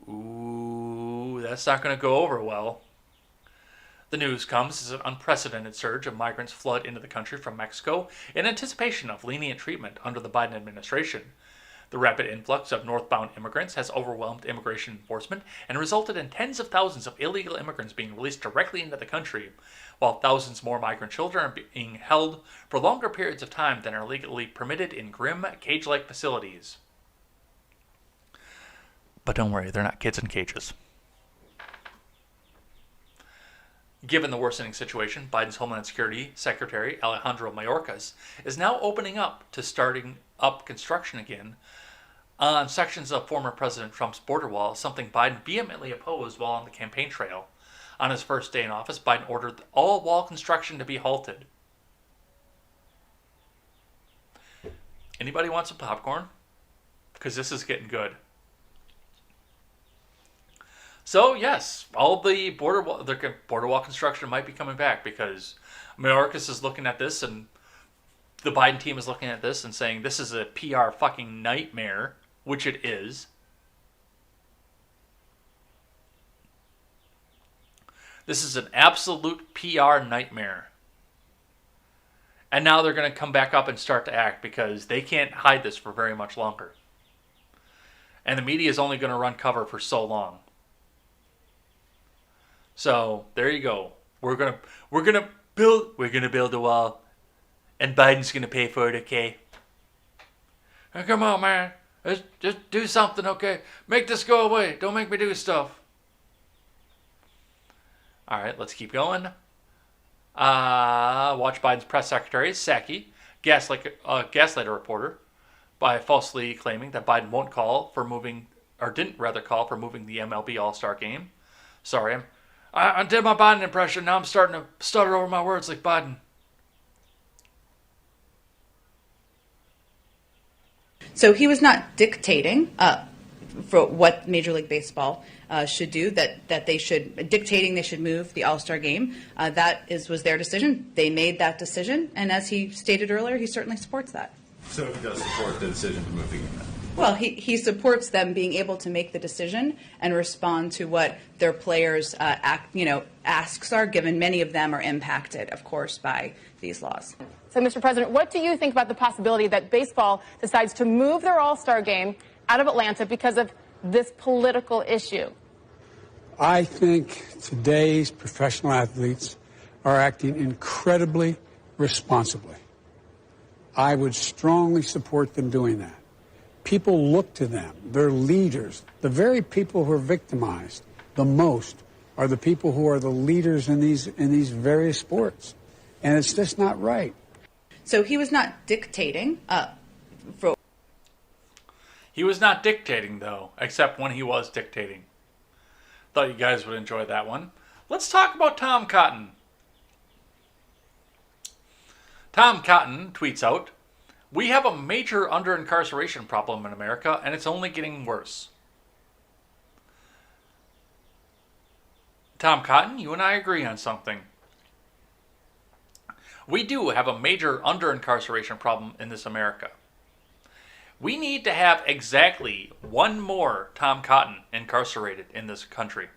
Ooh, that's not going to go over well. The news comes as an unprecedented surge of migrants flood into the country from Mexico in anticipation of lenient treatment under the Biden administration. The rapid influx of northbound immigrants has overwhelmed immigration enforcement and resulted in tens of thousands of illegal immigrants being released directly into the country, while thousands more migrant children are being held for longer periods of time than are legally permitted in grim, cage-like facilities. But don't worry, they're not kids in cages. Given the worsening situation, Biden's Homeland Security Secretary Alejandro Mayorkas is now opening up to starting up construction again on sections of former President Trump's border wall, something Biden vehemently opposed while on the campaign trail. On his first day in office, Biden ordered all wall construction to be halted. Anybody want some popcorn? Because this is getting good. So, yes, all the border wall construction might be coming back because Mayorkas is looking at this and the Biden team is looking at this and saying this is a PR fucking nightmare, which it is. This is an absolute PR nightmare. And now they're going to come back up and start to act because they can't hide this for very much longer. And the media is only going to run cover for so long. So there you go. We're gonna build a wall, and Biden's gonna pay for it. Okay. Hey, come on, man. Just do something, okay? Make this go away. Don't make me do stuff. All right, let's keep going. Watch Biden's press secretary Psaki gaslight a reporter by falsely claiming that Biden didn't call for moving the MLB All-Star Game. Sorry, I did my Biden impression. Now I'm starting to stutter over my words like Biden. So he was not dictating for what Major League Baseball should do, that they should, dictating they should move the All-Star Game. That was their decision. They made that decision. And as he stated earlier, he certainly supports that. So he does support the decision to move the game? Well, he supports them being able to make the decision and respond to what their players' asks are, given many of them are impacted, of course, by these laws. So, Mr. President, what do you think about the possibility that baseball decides to move their All-Star Game out of Atlanta because of this political issue? I think today's professional athletes are acting incredibly responsibly. I would strongly support them doing that. People look to them. They're leaders. The very people who are victimized the most are the people who are the leaders in these various sports. And it's just not right. So he was not dictating. He was not dictating, though, except when he was dictating. Thought you guys would enjoy that one. Let's talk about Tom Cotton. Tom Cotton tweets out, "We have a major under-incarceration problem in America, and it's only getting worse." Tom Cotton, you and I agree on something. We do have a major under-incarceration problem in this America. We need to have exactly one more Tom Cotton incarcerated in this country.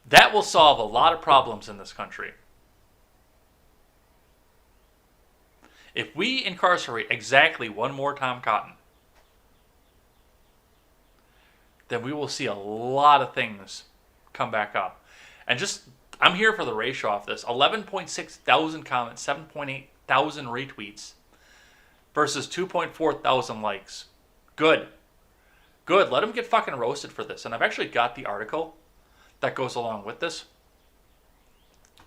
That will solve a lot of problems in this country. If we incarcerate exactly one more Tom Cotton, then we will see a lot of things come back up. And I'm here for the ratio of this. 11.6 thousand comments, 7.8 thousand retweets versus 2.4 thousand likes. Good. Good. Let them get fucking roasted for this. And I've actually got the article that goes along with this.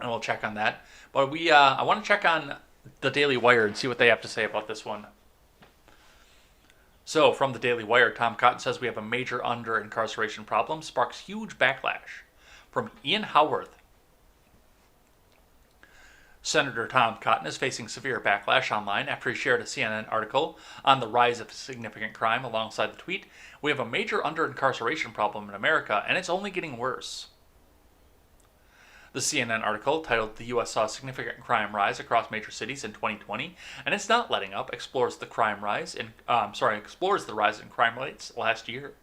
And we'll check on that. But I want to check on the Daily Wire and see what they have to say about this one. So, from the Daily Wire, Tom Cotton says we have a major under-incarceration problem, sparks huge backlash. From Ian Howarth. Senator Tom Cotton is facing severe backlash online after he shared a CNN article on the rise of significant crime alongside the tweet, "We have a major under-incarceration problem in America, and it's only getting worse." The CNN article, titled "The U.S. Saw Significant Crime Rise Across Major Cities in 2020, and It's Not Letting Up," explores the rise in crime rates last year.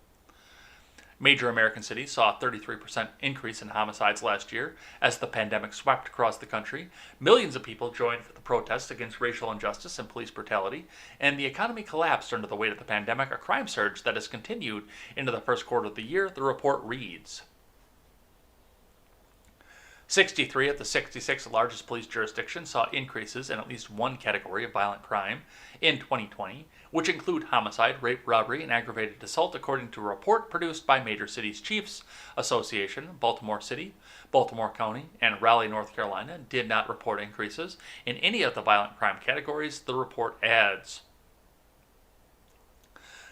Major American cities saw a 33% increase in homicides last year as the pandemic swept across the country. Millions of people joined the protests against racial injustice and police brutality, and the economy collapsed under the weight of the pandemic, a crime surge that has continued into the first quarter of the year, the report reads. 63 of the 66 largest police jurisdictions saw increases in at least one category of violent crime in 2020, which include homicide, rape, robbery, and aggravated assault, according to a report produced by Major Cities Chiefs Association. Baltimore City, Baltimore County, and Raleigh, North Carolina did not report increases in any of the violent crime categories, the report adds.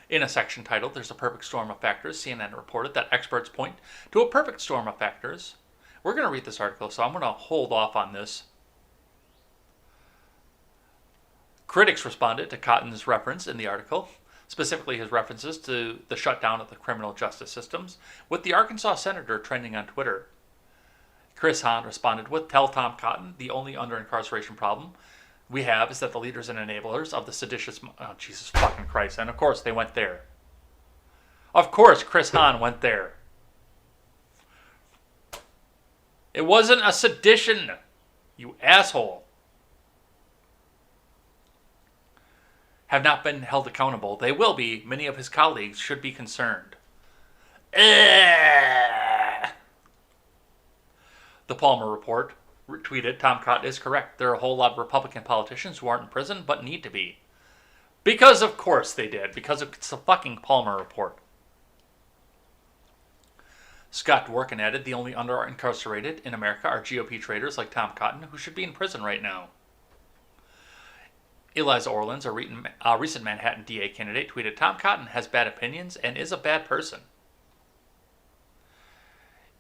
In a section titled, "There's a Perfect Storm of Factors," CNN reported that experts point to a perfect storm of factors. We're going to read this article, so I'm going to hold off on this. Critics responded to Cotton's reference in the article, specifically his references to the shutdown of the criminal justice systems, with the Arkansas senator trending on Twitter. Chris Hahn responded with, "Tell Tom Cotton the only under-incarceration problem we have is that the leaders and enablers of the seditious..." Oh, Jesus fucking Christ. And of course they went there. Of course Chris Hahn went there. It wasn't a sedition, you asshole. Have not been held accountable. They will be. Many of his colleagues should be concerned. The Palmer Report tweeted, "Tom Cotton is correct. There are a whole lot of Republican politicians who aren't in prison but need to be." Because of course they did. Because it's the fucking Palmer Report. Scott Dworkin added, "The only under-incarcerated in America are GOP traitors like Tom Cotton, who should be in prison right now." Eliza Orlins, a recent Manhattan DA candidate, tweeted, "Tom Cotton has bad opinions and is a bad person."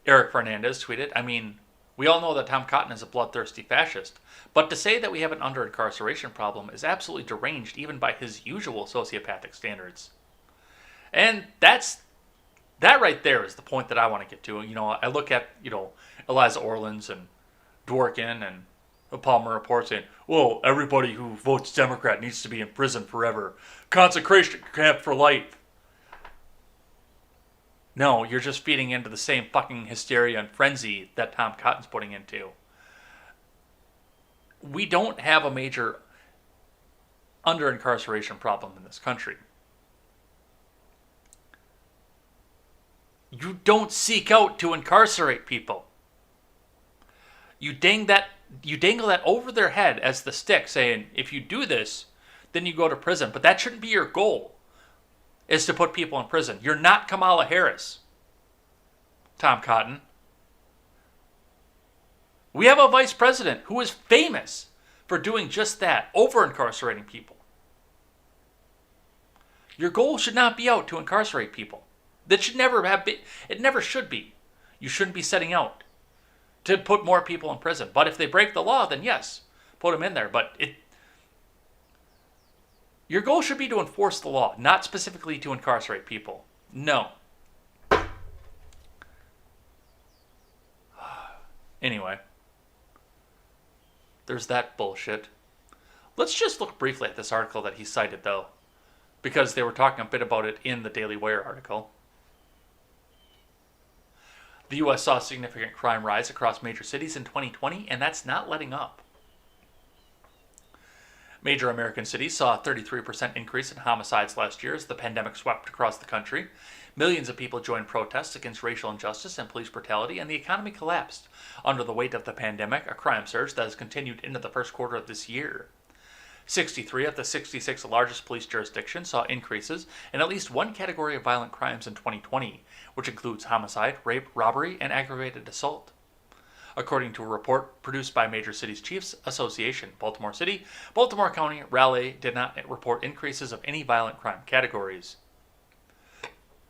Eric Fernandez tweeted, "I mean, we all know that Tom Cotton is a bloodthirsty fascist, but to say that we have an under-incarceration problem is absolutely deranged even by his usual sociopathic standards." And that right there is the point that I want to get to. You know, I look at, Eliza Orlins and Dworkin and the Palmer Report saying, "Well, everybody who votes Democrat needs to be in prison forever. Consecration camp for life." No, you're just feeding into the same fucking hysteria and frenzy that Tom Cotton's putting into. We don't have a major under-incarceration problem in this country. You don't seek out to incarcerate people. You dangle that over their head as the stick, saying, if you do this, then you go to prison. But that shouldn't be your goal, is to put people in prison. You're not Kamala Harris, Tom Cotton. We have a vice president who is famous for doing just that, over-incarcerating people. Your goal should not be out to incarcerate people. That should never have been, it never should be. You shouldn't be setting out to put more people in prison. But if they break the law, then yes, put them in there. But your goal should be to enforce the law, not specifically to incarcerate people. No. Anyway, there's that bullshit. Let's just look briefly at this article that he cited, though, because they were talking a bit about it in the Daily Wire article. The U.S. saw significant crime rise across major cities in 2020, and that's not letting up. Major American cities saw a 33% increase in homicides last year as the pandemic swept across the country. Millions of people joined protests against racial injustice and police brutality, and the economy collapsed. Under the weight of the pandemic, a crime surge that has continued into the first quarter of this year. 63 of the 66 largest police jurisdictions saw increases in at least one category of violent crimes in 2020, which includes homicide, rape, robbery, and aggravated assault. According to a report produced by Major Cities Chiefs Association, Baltimore City, Baltimore County, Raleigh did not report increases of any violent crime categories.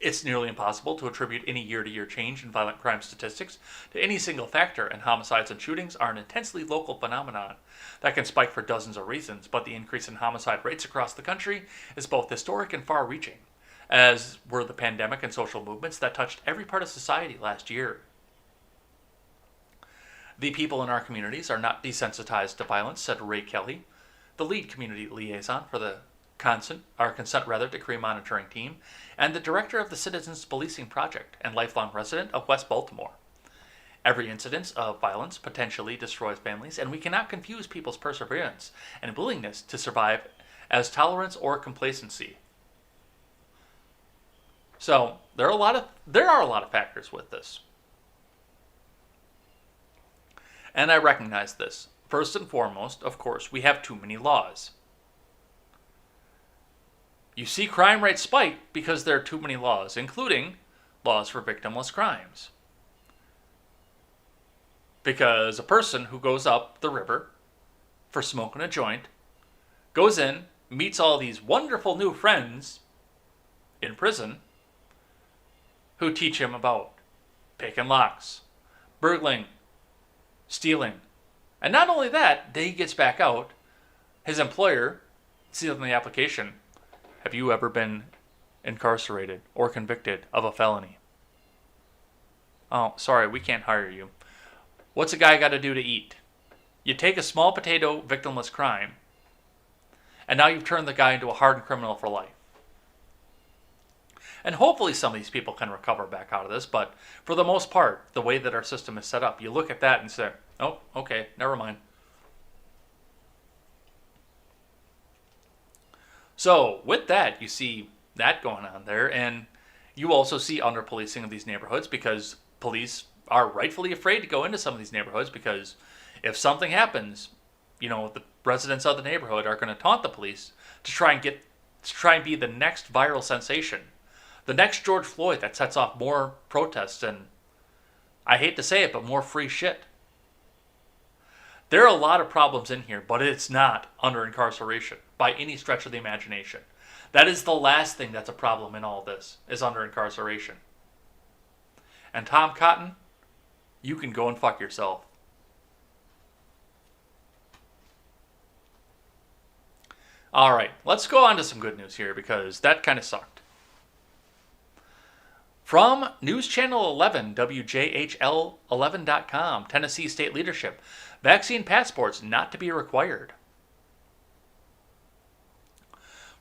It's nearly impossible to attribute any year-to-year change in violent crime statistics to any single factor, and homicides and shootings are an intensely local phenomenon that can spike for dozens of reasons, but the increase in homicide rates across the country is both historic and far-reaching, as were the pandemic and social movements that touched every part of society last year. The people in our communities are not desensitized to violence, said Ray Kelly, the lead community liaison for the consent decree monitoring team, and the director of the Citizens Policing Project and lifelong resident of West Baltimore. Every incident of violence potentially destroys families, and we cannot confuse people's perseverance and willingness to survive as tolerance or complacency. So there are a lot of factors with this. And I recognize this. First and foremost, of course, we have too many laws. You see crime rates spike because there are too many laws, including laws for victimless crimes. Because a person who goes up the river for smoking a joint goes in, meets all these wonderful new friends in prison who teach him about picking locks, burgling, stealing. And not only that, then he gets back out. His employer sees on the application, have you ever been incarcerated or convicted of a felony? Oh, sorry, we can't hire you. What's a guy got to do to eat? You take a small potato victimless crime, and now you've turned the guy into a hardened criminal for life. And hopefully some of these people can recover back out of this, but for the most part, the way that our system is set up, you look at that and say, oh, okay, never mind. So with that, you see that going on there, and you also see under-policing of these neighborhoods because police are rightfully afraid to go into some of these neighborhoods because if something happens, the residents of the neighborhood are going to taunt the police to try and be the next viral sensation, the next George Floyd that sets off more protests and, I hate to say it, but more free shit. There are a lot of problems in here, but it's not under-incarceration by any stretch of the imagination. That is the last thing that's a problem in all this, is under-incarceration. And Tom Cotton, you can go and fuck yourself. All right, let's go on to some good news here because that kind of sucked. From News Channel 11, WJHL11.com, Tennessee State Leadership, vaccine passports not to be required.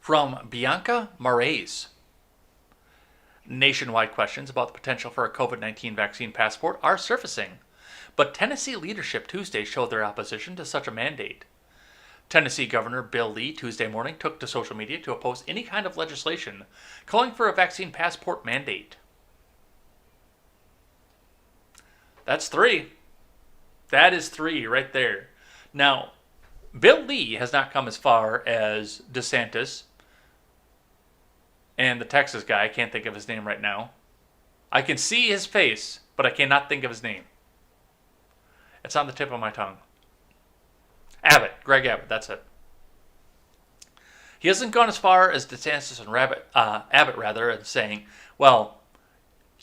From Bianca Marais, nationwide questions about the potential for a COVID-19 vaccine passport are surfacing, but Tennessee leadership Tuesday showed their opposition to such a mandate. Tennessee Governor Bill Lee Tuesday morning took to social media to oppose any kind of legislation calling for a vaccine passport mandate. That's 3. That is 3 right there. Now, Bill Lee has not come as far as DeSantis and the Texas guy. I can't think of his name right now. I can see his face, but I cannot think of his name. It's on the tip of my tongue. Greg Abbott, that's it. He hasn't gone as far as DeSantis and Abbott, and saying, well,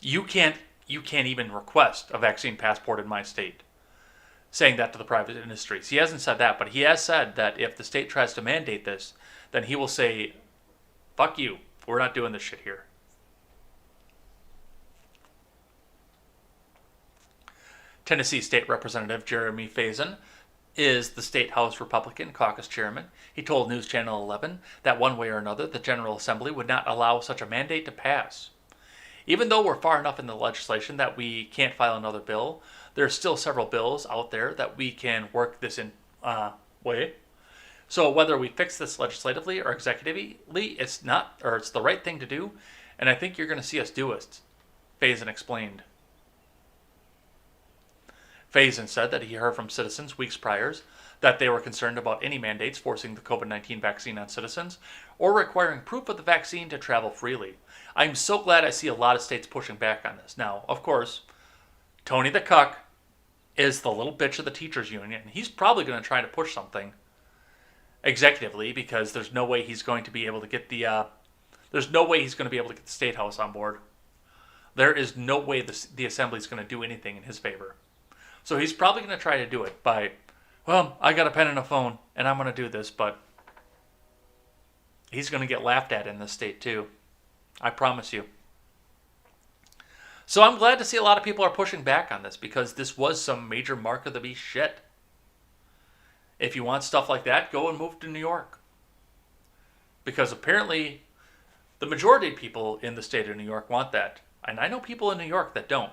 you can't even request a vaccine passport in my state. Saying that to the private industries. He hasn't said that, but he has said that if the state tries to mandate this, then he will say, fuck you, we're not doing this shit here. Tennessee State Representative Jeremy Faison is the State House Republican caucus chairman. He told News Channel 11 that one way or another, the General Assembly would not allow such a mandate to pass. Even though we're far enough in the legislation that we can't file another bill, there are still several bills out there that we can work this in way. So whether we fix this legislatively or executively, it's the right thing to do, and I think you're going to see us do it, Faison explained. Faison said that he heard from citizens weeks prior that they were concerned about any mandates forcing the COVID-19 vaccine on citizens or requiring proof of the vaccine to travel freely. I'm so glad I see a lot of states pushing back on this. Now, of course, Tony the Cuck is the little bitch of the teachers union. He's probably going to try to push something executively because there's no way he's going to be able to get the State House on board. There is no way the Assembly's going to do anything in his favor. So he's probably going to try to do it by, well, I got a pen and a phone, and I'm going to do this, but he's going to get laughed at in this state, too. I promise you. So I'm glad to see a lot of people are pushing back on this, because this was some major mark of the beast shit. If you want stuff like that, go and move to New York. Because apparently, the majority of people in the state of New York want that. And I know people in New York that don't.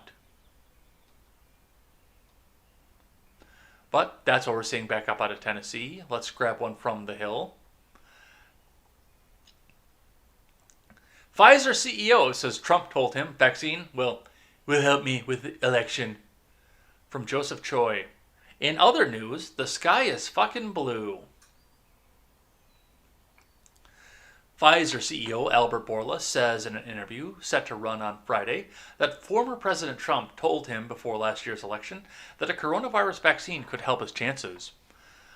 But that's what we're seeing back up out of Tennessee. Let's grab one from the Hill. Pfizer CEO says Trump told him vaccine will help me with the election. From Joseph Choi. In other news, the sky is fucking blue. Pfizer CEO Albert Bourla says in an interview set to run on Friday that former President Trump told him before last year's election that a coronavirus vaccine could help his chances.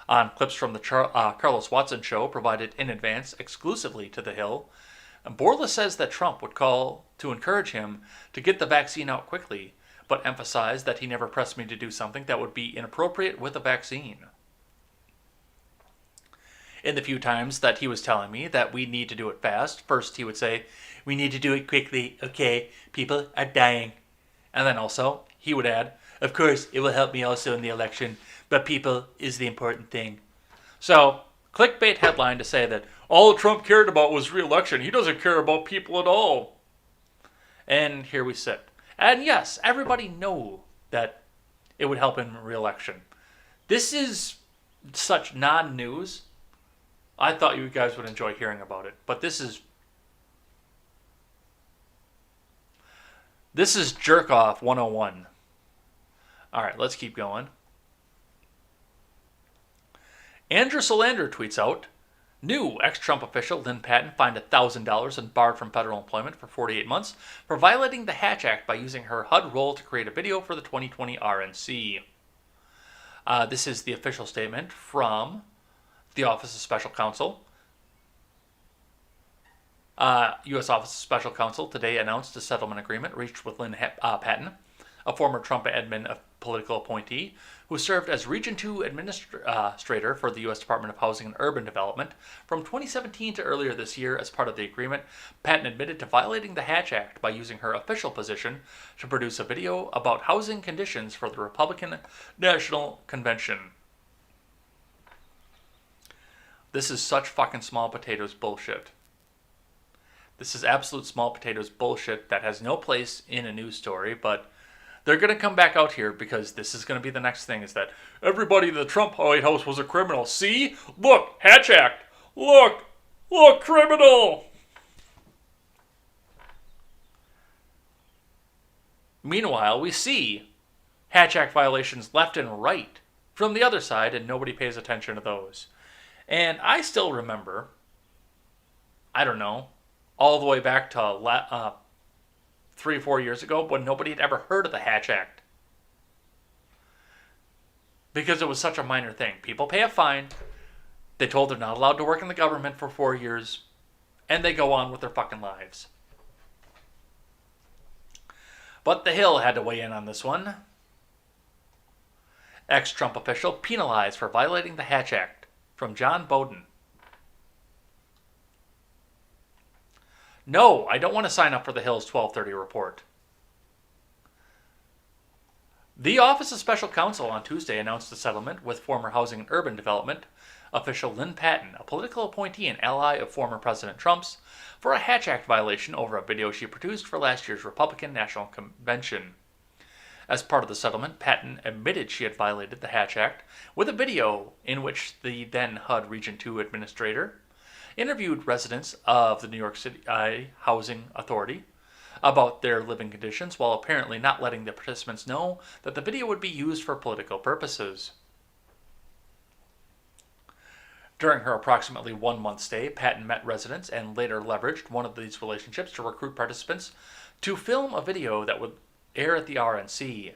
On clips from the Carlos Watson show provided in advance exclusively to The Hill, Bourla says that Trump would call to encourage him to get the vaccine out quickly, but emphasized that he never pressed me to do something that would be inappropriate with a vaccine. In the few times that he was telling me that we need to do it fast, first he would say, we need to do it quickly, okay, people are dying. And then also, he would add, of course, it will help me also in the election, but people is the important thing. So, clickbait headline to say that all Trump cared about was re-election. He doesn't care about people at all. And here we sit. And yes, everybody knew that it would help in re-election. This is such non-news. I thought you guys would enjoy hearing about it. But this is Jerk Off 101. All right, let's keep going. Andrew Solander tweets out, new ex-Trump official Lynn Patton fined $1,000 and barred from federal employment for 48 months for violating the Hatch Act by using her HUD role to create a video for the 2020 RNC. This is the official statement from the Office of Special Counsel. U.S. Office of Special Counsel today announced a settlement agreement reached with Lynn Patton, a former Trump admin political appointee who served as Region 2 Administrator for the U.S. Department of Housing and Urban Development from 2017 to earlier this year. As part of the agreement, Patton admitted to violating the Hatch Act by using her official position to produce a video about housing conditions for the Republican National Convention. This is such fucking small potatoes bullshit. This is absolute small potatoes bullshit that has no place in a news story, but they're going to come back out here because this is going to be the next thing, is that everybody in the Trump White House was a criminal. See? Look, Hatch Act. Look, criminal. Meanwhile, we see Hatch Act violations left and right from the other side, and nobody pays attention to those. And I still remember, I don't know, all the way back to 3 or 4 years ago when nobody had ever heard of the Hatch Act. Because it was such a minor thing. People pay a fine, they told they're not allowed to work in the government for 4 years, and they go on with their fucking lives. But The Hill had to weigh in on this one. Ex-Trump official penalized for violating the Hatch Act. From John Bowden. No, I don't want to sign up for The Hill's 12:30 report. The Office of Special Counsel on Tuesday announced a settlement with former Housing and Urban Development official Lynn Patton, a political appointee and ally of former President Trump's, for a Hatch Act violation over a video she produced for last year's Republican National Convention. As part of the settlement, Patton admitted she had violated the Hatch Act with a video in which the then HUD Region 2 administrator interviewed residents of the New York City Housing Authority about their living conditions while apparently not letting the participants know that the video would be used for political purposes. During her approximately 1-month stay, Patton met residents and later leveraged one of these relationships to recruit participants to film a video that would air at the RNC.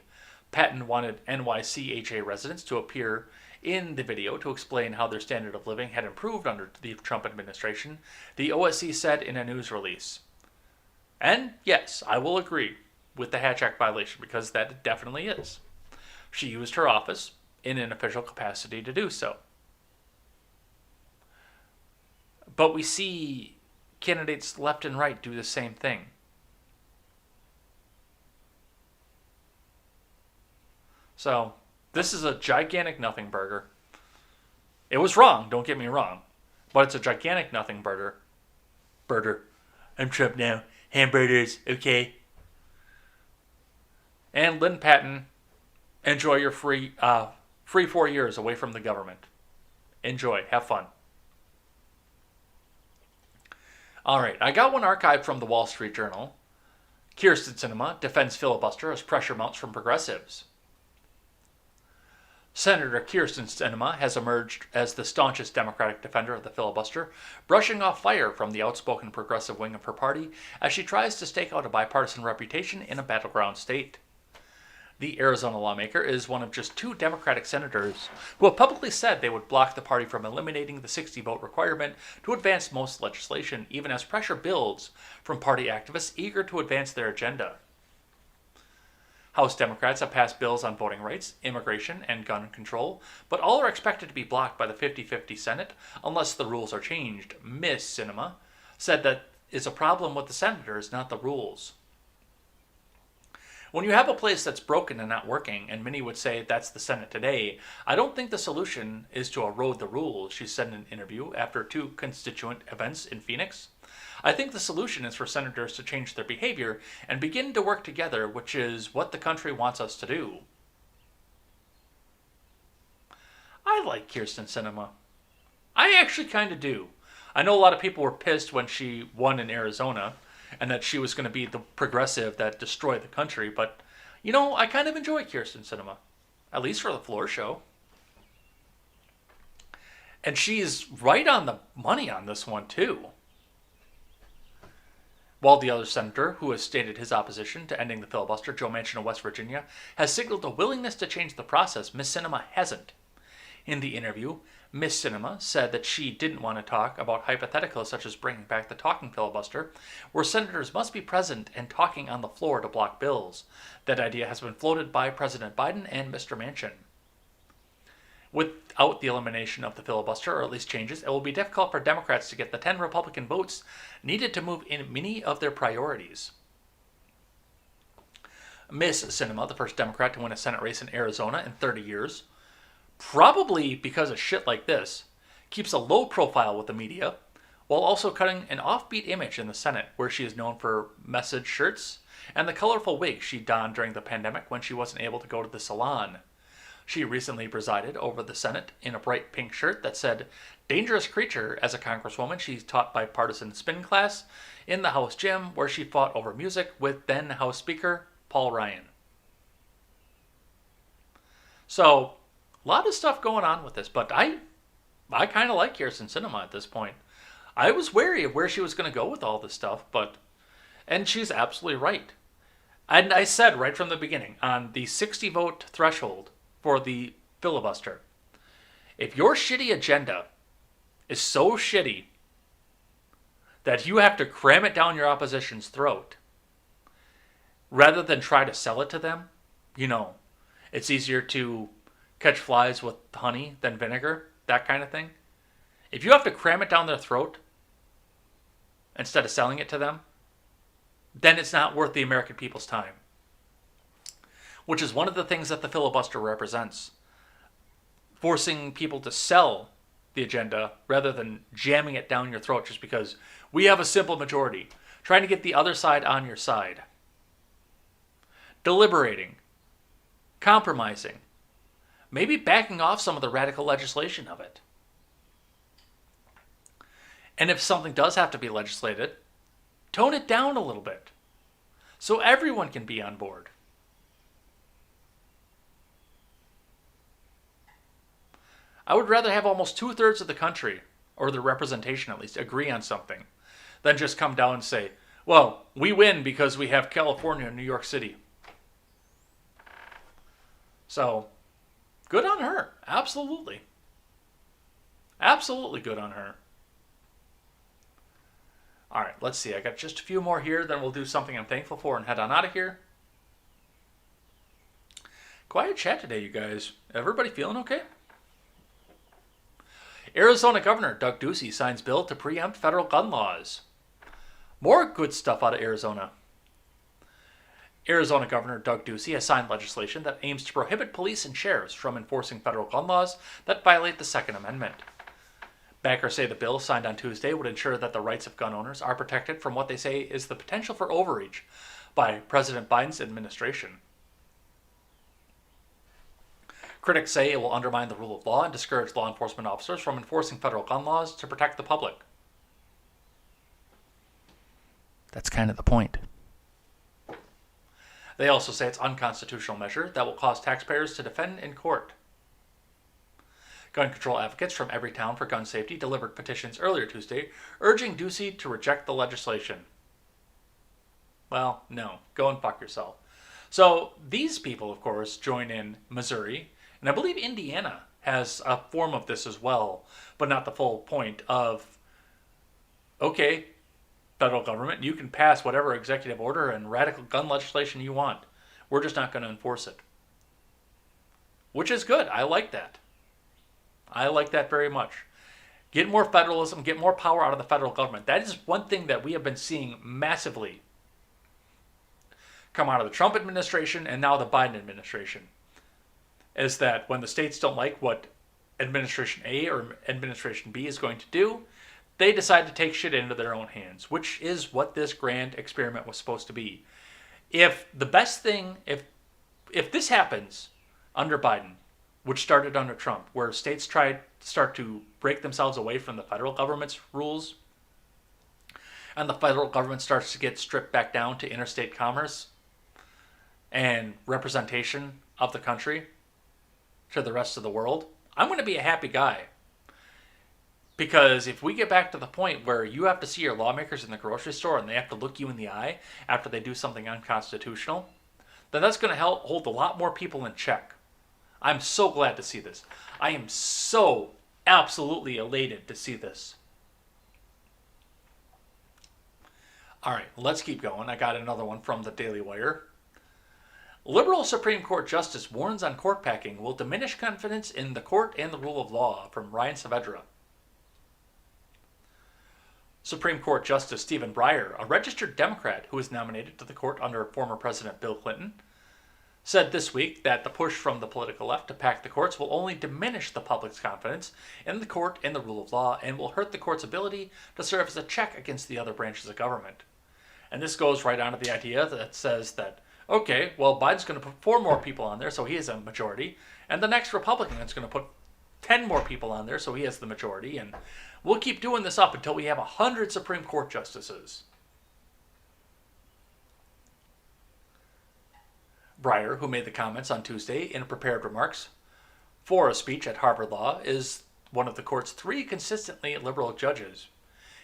Patton wanted NYCHA residents to appear in the video to explain how their standard of living had improved under the Trump administration, the OSC said in a news release. And yes, I will agree with the Hatch Act violation because that definitely is. She used her office in an official capacity to do so. But we see candidates left and right do the same thing. So, this is a gigantic nothing burger. It was wrong, don't get me wrong. But it's a gigantic nothing burger. I'm Trump now. Hamburgers, okay. And Lynn Patton, enjoy your free 4 years away from the government. Enjoy, have fun. All right, I got one archived from the Wall Street Journal. Kyrsten Sinema defends filibuster as pressure mounts from progressives. Senator Kyrsten Sinema has emerged as the staunchest Democratic defender of the filibuster, brushing off fire from the outspoken progressive wing of her party as she tries to stake out a bipartisan reputation in a battleground state. The Arizona lawmaker is one of just 2 Democratic senators who have publicly said they would block the party from eliminating the 60-vote requirement to advance most legislation, even as pressure builds from party activists eager to advance their agenda. House Democrats have passed bills on voting rights, immigration, and gun control, but all are expected to be blocked by the 50-50 Senate unless the rules are changed. Ms. Sinema said that is a problem with the senators, not the rules. When you have a place that's broken and not working, and many would say that's the Senate today, I don't think the solution is to erode the rules, she said in an interview after 2 constituent events in Phoenix. I think the solution is for senators to change their behavior and begin to work together, which is what the country wants us to do. I like Kyrsten Sinema. I actually kind of do. I know a lot of people were pissed when she won in Arizona and that she was going to be the progressive that destroyed the country, but, you know, I kind of enjoy Kyrsten Sinema, at least for the floor show. And she's right on the money on this one, too. While the other senator, who has stated his opposition to ending the filibuster, Joe Manchin of West Virginia, has signaled a willingness to change the process, Ms. Sinema hasn't. In the interview, Ms. Sinema said that she didn't want to talk about hypotheticals such as bringing back the talking filibuster, where senators must be present and talking on the floor to block bills. That idea has been floated by President Biden and Mr. Manchin. Without the elimination of the filibuster, or at least changes, it will be difficult for Democrats to get the 10 Republican votes needed to move in many of their priorities. Ms. Sinema, the first Democrat to win a Senate race in Arizona in 30 years, probably because of shit like this, keeps a low profile with the media, while also cutting an offbeat image in the Senate, where she is known for message shirts and the colorful wig she donned during the pandemic when she wasn't able to go to the salon. She recently presided over the Senate in a bright pink shirt that said, "Dangerous creature." As a congresswoman, she taught bipartisan spin class in the House gym, where she fought over music with then House Speaker Paul Ryan. So, a lot of stuff going on with this, but I kind of like Kyrsten Sinema at this point. I was wary of where she was going to go with all this stuff, and she's absolutely right. And I said right from the beginning, on the 60-vote threshold for the filibuster, if your shitty agenda is so shitty that you have to cram it down your opposition's throat, rather than try to sell it to them, it's easier to catch flies with honey than vinegar, that kind of thing. If you have to cram it down their throat instead of selling it to them, then it's not worth the American people's time. Which is one of the things that the filibuster represents. Forcing people to sell the agenda rather than jamming it down your throat just because we have a simple majority. Trying to get the other side on your side. Deliberating. compromising, maybe backing off some of the radical legislation of it. And if something does have to be legislated, tone it down a little bit so everyone can be on board. I would rather have almost 2/3 of the country, or the representation at least, agree on something than just come down and say, well, we win because we have California and New York City. So, good on her. Absolutely. Absolutely good on her. All right, let's see. I got just a few more here, then we'll do something I'm thankful for and head on out of here. Quiet chat today, you guys. Everybody feeling okay? Arizona Governor Doug Ducey signs bill to preempt federal gun laws. More good stuff out of Arizona. Arizona Governor Doug Ducey has signed legislation that aims to prohibit police and sheriffs from enforcing federal gun laws that violate the Second Amendment. Backers say the bill, signed on Tuesday, would ensure that the rights of gun owners are protected from what they say is the potential for overreach by President Biden's administration. Critics say it will undermine the rule of law and discourage law enforcement officers from enforcing federal gun laws to protect the public. That's kind of the point. They also say it's an unconstitutional measure that will cause taxpayers to defend in court. Gun control advocates from every town for gun safety delivered petitions earlier Tuesday urging Ducey to reject the legislation. Well, no. Go and fuck yourself. So these people, of course, join in Missouri, and I believe Indiana has a form of this as well, but not the full point of, okay, federal government, you can pass whatever executive order and radical gun legislation you want. We're just not going to enforce it. Which is good. I like that. I like that very much. Get more federalism, get more power out of the federal government. That is one thing that we have been seeing massively come out of the Trump administration and now the Biden administration, is that when the states don't like what Administration A or Administration B is going to do, they decide to take shit into their own hands, which is what this grand experiment was supposed to be. If the best thing, if this happens under Biden, which started under Trump, where states start to break themselves away from the federal government's rules, and the federal government starts to get stripped back down to interstate commerce and representation of the country to the rest of the world, I'm going to be a happy guy. Because if we get back to the point where you have to see your lawmakers in the grocery store and they have to look you in the eye after they do something unconstitutional, then that's going to help hold a lot more people in check. I'm so glad to see this. I am so absolutely elated to see this. All right, let's keep going. I got another one from the Daily Wire. Liberal Supreme Court Justice warns on court packing will diminish confidence in the court and the rule of law, from Ryan Saavedra. Supreme Court Justice Stephen Breyer, a registered Democrat who was nominated to the court under former President Bill Clinton, said this week that the push from the political left to pack the courts will only diminish the public's confidence in the court and the rule of law and will hurt the court's ability to serve as a check against the other branches of government. And this goes right on to the idea that says that, okay, well, Biden's going to put 4 more people on there, so he has a majority, and the next Republican is going to put 10 more people on there, so he has the majority, and we'll keep doing this up until we have 100 Supreme Court justices. Breyer, who made the comments on Tuesday in prepared remarks for a speech at Harvard Law, is one of the court's 3 consistently liberal judges.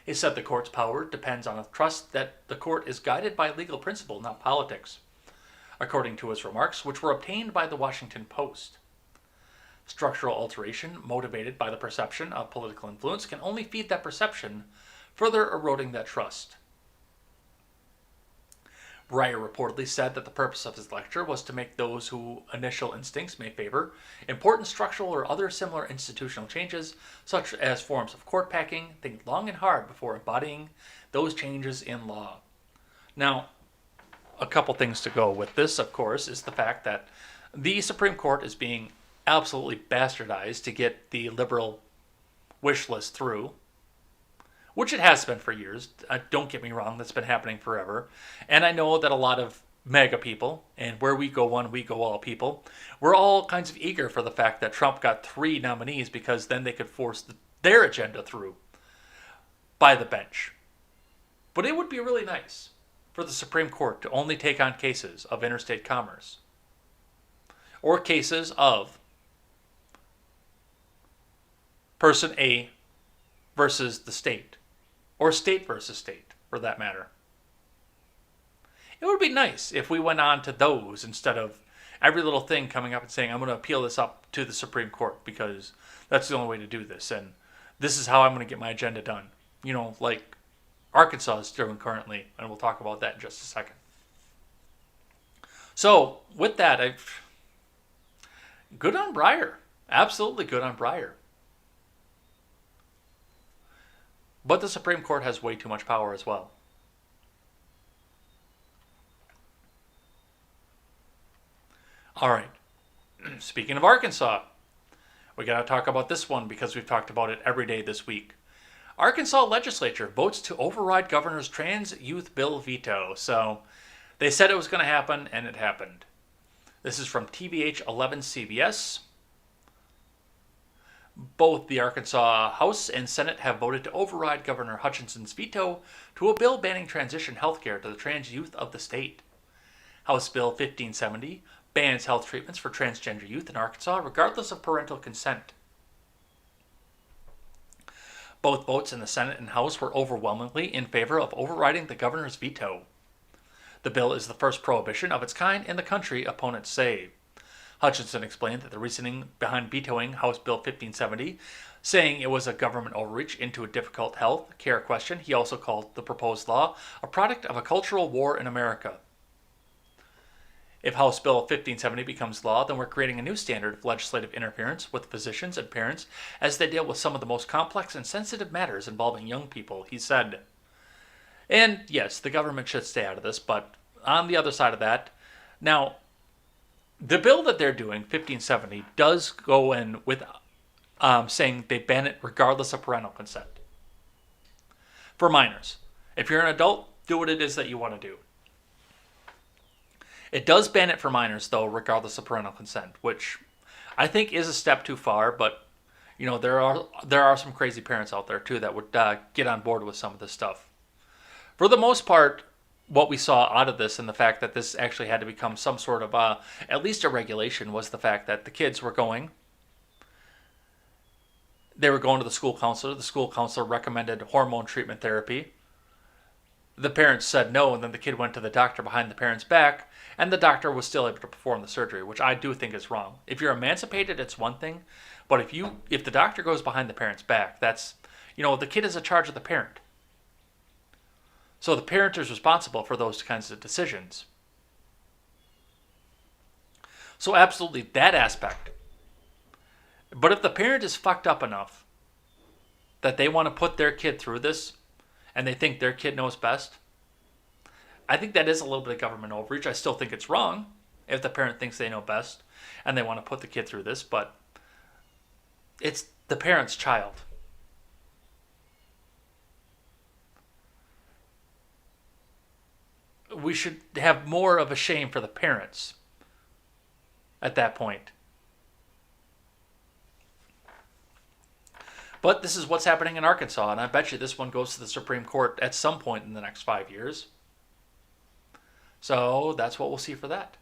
He said the court's power depends on a trust that the court is guided by legal principle, not politics, according to his remarks, which were obtained by the Washington Post. Structural alteration motivated by the perception of political influence can only feed that perception, further eroding that trust. Breyer reportedly said that the purpose of his lecture was to make those who initial instincts may favor important structural or other similar institutional changes, such as forms of court packing, think long and hard before embodying those changes in law. Now, a couple things to go with this, of course, is the fact that the Supreme Court is being absolutely bastardized to get the liberal wish list through, which it has been for years. Don't get me wrong, that's been happening forever. And I know that a lot of MAGA people, and where we go one, we go all people, we're all kinds of eager for the fact that Trump got 3 nominees because then they could force their agenda through by the bench. But it would be really nice for the Supreme Court to only take on cases of interstate commerce or cases of person A versus the state, or state versus state, for that matter. It would be nice if we went on to those instead of every little thing coming up and saying, I'm going to appeal this up to the Supreme Court because that's the only way to do this, and this is how I'm going to get my agenda done. You know, like Arkansas is doing currently, and we'll talk about that in just a second. So, with that, good on Breyer. Absolutely good on Breyer. But the Supreme Court has way too much power as well. All right. Speaking of Arkansas, we got to talk about this one because we've talked about it every day this week. Arkansas legislature votes to override governor's trans youth bill veto. So they said it was going to happen, and it happened. This is from TVH 11 CBS. Both the Arkansas House and Senate have voted to override Governor Hutchinson's veto to a bill banning transition health care to the trans youth of the state. House Bill 1570 bans health treatments for transgender youth in Arkansas regardless of parental consent. Both votes in the Senate and House were overwhelmingly in favor of overriding the governor's veto. The bill is the first prohibition of its kind in the country, opponents say. Hutchinson explained that the reasoning behind vetoing House Bill 1570, saying it was a government overreach into a difficult health care question. He also called the proposed law a product of a cultural war in America. If House Bill 1570 becomes law, then we're creating a new standard of legislative interference with physicians and parents as they deal with some of the most complex and sensitive matters involving young people, he said. And yes, the government should stay out of this, but on the other side of that, now, the bill that they're doing, 1570, does go in with saying they ban it regardless of parental consent. For minors. If you're an adult, do what it is that you want to do. It does ban it for minors, though, regardless of parental consent, which I think is a step too far, but you know there are some crazy parents out there, too, that would get on board with some of this stuff. For the most part, what we saw out of this and the fact that this actually had to become some sort of, at least a regulation, was the fact that the kids were going. They were going to the school counselor. The school counselor recommended hormone treatment therapy. The parents said no, and then the kid went to the doctor behind the parents' back, and the doctor was still able to perform the surgery, which I do think is wrong. If you're emancipated, it's one thing, but if the doctor goes behind the parents' back, that's, the kid is in charge of the parent. So the parent is responsible for those kinds of decisions. So absolutely that aspect. But if the parent is fucked up enough that they want to put their kid through this and they think their kid knows best, I think that is a little bit of government overreach. I still think it's wrong if the parent thinks they know best and they want to put the kid through this, but it's the parent's child. We should have more of a shame for the parents at that point. But this is what's happening in Arkansas, and I bet you this one goes to the Supreme Court at some point in the next 5 years. So that's what we'll see for that.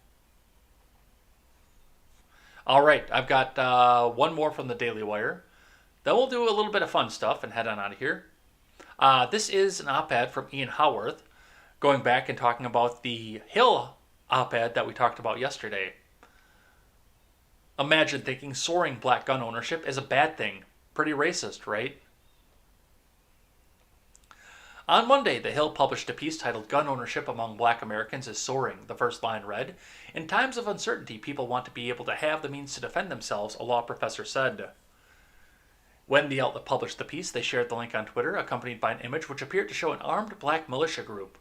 All right, I've got one more from the Daily Wire. Then we'll do a little bit of fun stuff and head on out of here. This is an op-ed from Ian Howarth, going back and talking about the Hill op-ed that we talked about yesterday. Imagine thinking soaring black gun ownership is a bad thing. Pretty racist, right? On Monday, The Hill published a piece titled "Gun Ownership Among Black Americans is Soaring." The first line read, "In times of uncertainty, people want to be able to have the means to defend themselves," a law professor said. When the outlet published the piece, they shared the link on Twitter, accompanied by an image which appeared to show an armed black militia group.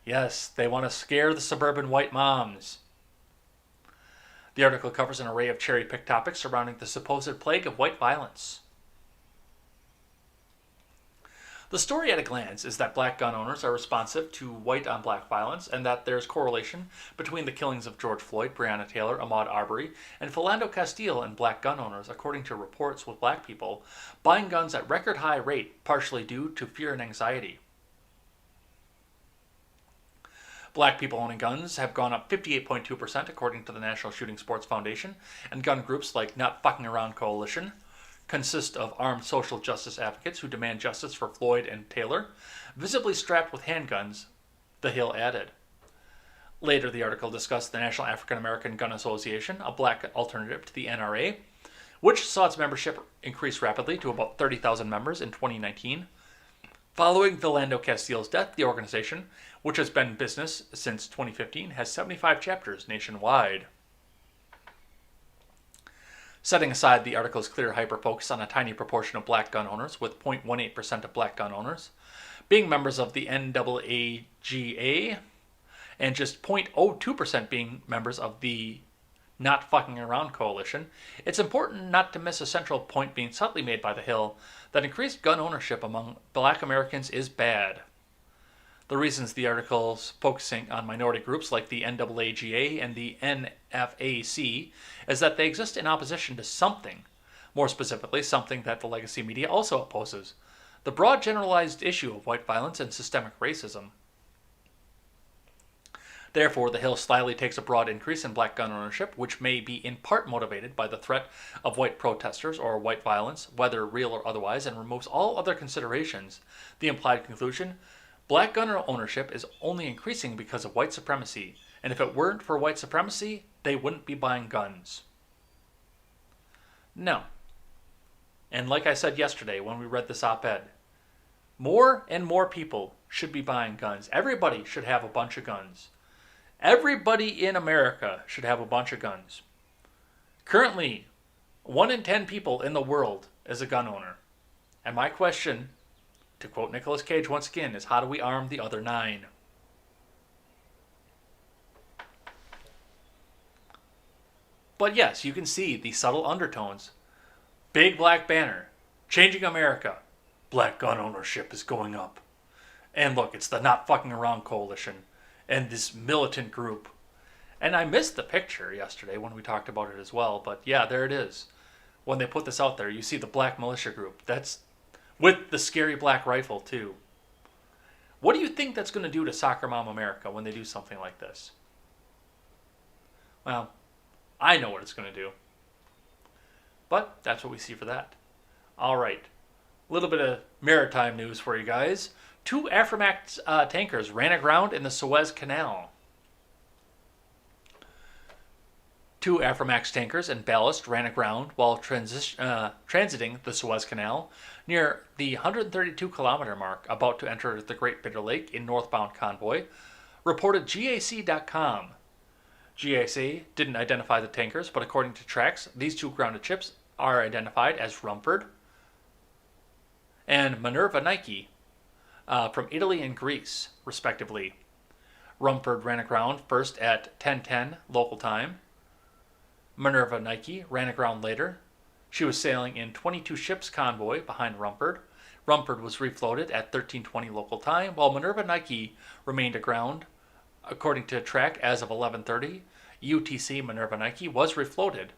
Yes, they want to scare the suburban white moms. The article covers an array of cherry-picked topics surrounding the supposed plague of white violence. The story at a glance is that black gun owners are responsive to white-on-black violence, and that there's correlation between the killings of George Floyd, Breonna Taylor, Ahmaud Arbery, and Philando Castile and black gun owners, according to reports with black people buying guns at record high rate, partially due to fear and anxiety. Black people owning guns have gone up 58.2% according to the National Shooting Sports Foundation, and gun groups like Not Fucking Around Coalition consist of armed social justice advocates who demand justice for Floyd and Taylor, visibly strapped with handguns, the Hill added. Later, the article discussed the National African American Gun Association, a black alternative to the NRA, which saw its membership increase rapidly to about 30,000 members in 2019. Following Philando Castile's death, the organization, which has been in business since 2015, has 75 chapters nationwide. Setting aside the article's clear hyper-focus on a tiny proportion of black gun owners, with 0.18% of black gun owners being members of the NAAGA, and just 0.02% being members of the Not Fucking Around Coalition, it's important not to miss a central point being subtly made by the Hill, that increased gun ownership among black Americans is bad. The reasons the article's focusing on minority groups like the NAAGA and the NFAC is that they exist in opposition to something, more specifically something that the legacy media also opposes, the broad generalized issue of white violence and systemic racism. Therefore, the Hill slyly takes a broad increase in black gun ownership, which may be in part motivated by the threat of white protesters or white violence, whether real or otherwise, and removes all other considerations. The implied conclusion: black gun ownership is only increasing because of white supremacy, and if it weren't for white supremacy, they wouldn't be buying guns. No. And like I said yesterday when we read this op-ed, more and more people should be buying guns. Everybody should have a bunch of guns. Everybody in America should have a bunch of guns. Currently, 1 in 10 people in the world is a gun owner. And my question, to quote Nicolas Cage once again, is how do we arm the other 9? But yes, you can see the subtle undertones. Big black banner, changing America. Black gun ownership is going up. And look, it's the Not Fucking Around Coalition and this militant group. And I missed the picture yesterday when we talked about it as well, but yeah, there it is. When they put this out there, you see the black militia group. That's with the scary black rifle too. What do you think that's going to do to Soccer Mom America when they do something like this? Well, I know what it's going to do. But that's what we see for that. All right. A little bit of maritime news for you guys. 2 Aframax tankers ran aground in the Suez Canal. 2 Aframax tankers and ballast ran aground while transiting the Suez Canal near the 132-kilometer mark, about to enter the Great Bitter Lake in northbound convoy, reported GAC.com. GAC didn't identify the tankers, but according to tracks, these 2 grounded ships are identified as Rumford and Minerva Nike, from Italy and Greece, respectively. Rumford ran aground first at 10:10 local time. Minerva Nike ran aground later. She was sailing in 22 ships convoy behind Rumford. Rumford was refloated at 13:20 local time, while Minerva Nike remained aground. According to track, as of 11:30, UTC Minerva Nike was refloated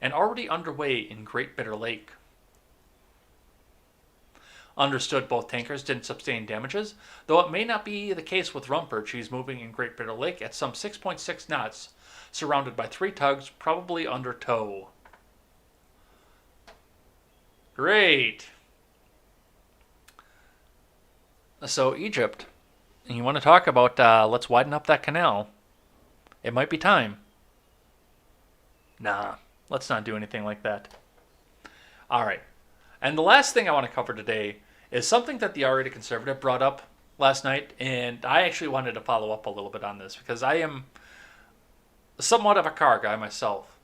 and already underway in Great Bitter Lake. Understood, both tankers didn't sustain damages, though it may not be the case with Rumford. She's moving in Great Bitter Lake at some 6.6 knots, surrounded by 3 tugs, probably under tow. Great. So Egypt, and you want to talk about let's widen up that canal. It might be time. Nah, let's not do anything like that. All right. And the last thing I want to cover today is something that the R-Rated Conservative brought up last night, and I actually wanted to follow up a little bit on this because I am somewhat of a car guy myself.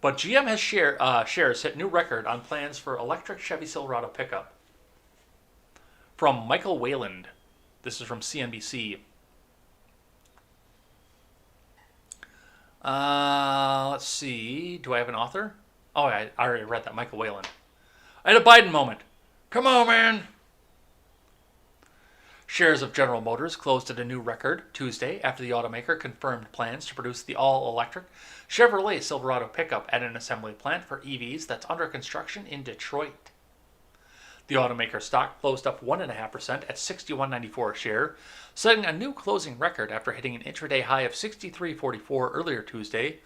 But GM has shares hit new record on plans for electric Chevy Silverado pickup. From Michael Wayland. This is from CNBC. Let's see. Do I have an author? Oh, I already read that. Michael Wayland. I had a Biden moment. Come on, man. Shares of General Motors closed at a new record Tuesday after the automaker confirmed plans to produce the all-electric Chevrolet Silverado pickup at an assembly plant for EVs that's under construction in Detroit. The automaker stock closed up 1.5% at $61.94 a share, setting a new closing record after hitting an intraday high of $63.44 earlier Tuesday.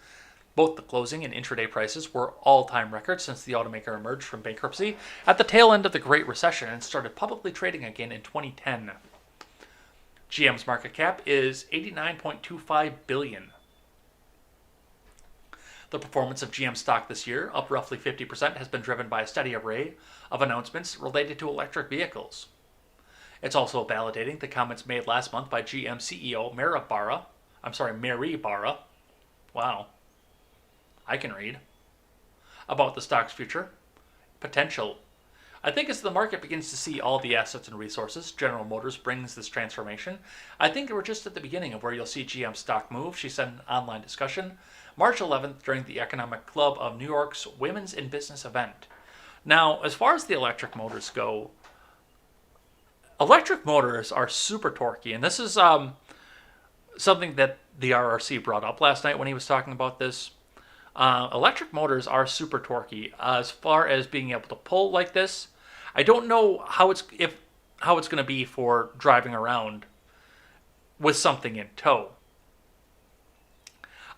Both the closing and intraday prices were all-time records since the automaker emerged from bankruptcy at the tail end of the Great Recession and started publicly trading again in 2010. GM's market cap is $89.25 billion. The performance of GM stock this year, up roughly 50%, has been driven by a steady array of announcements related to electric vehicles. It's also validating the comments made last month by GM CEO Mary Barra. Wow. I can read. About the stock's future potential. I think as the market begins to see all the assets and resources General Motors brings this transformation, I think we're just at the beginning of where you'll see GM stock move, she said in an online discussion March 11th during the Economic Club of New York's Women's in Business event. Now, as far as the electric motors go, electric motors are super torquey, and this is something that the RRC brought up last night when he was talking about this. Electric motors are super torquey. As far as being able to pull like this, I don't know how it's going to be for driving around with something in tow.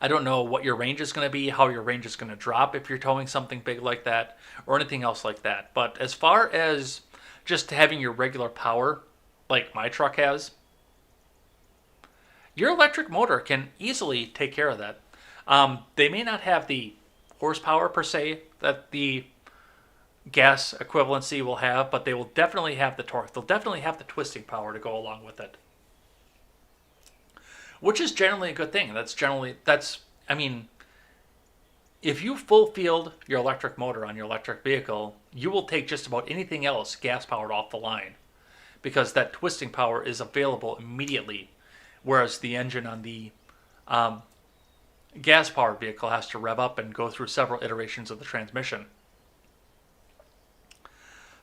I don't know what your range is going to be, how your range is going to drop if you're towing something big like that, or anything else like that. But as far as just having your regular power, like my truck has, your electric motor can easily take care of that. They may not have the horsepower per se that the gas equivalency will have, but they will definitely have the torque. They'll definitely have the twisting power to go along with it, which is generally a good thing. If you full field your electric motor on your electric vehicle, you will take just about anything else gas powered off the line because that twisting power is available immediately, whereas the engine on the gas-powered vehicle has to rev up and go through several iterations of the transmission.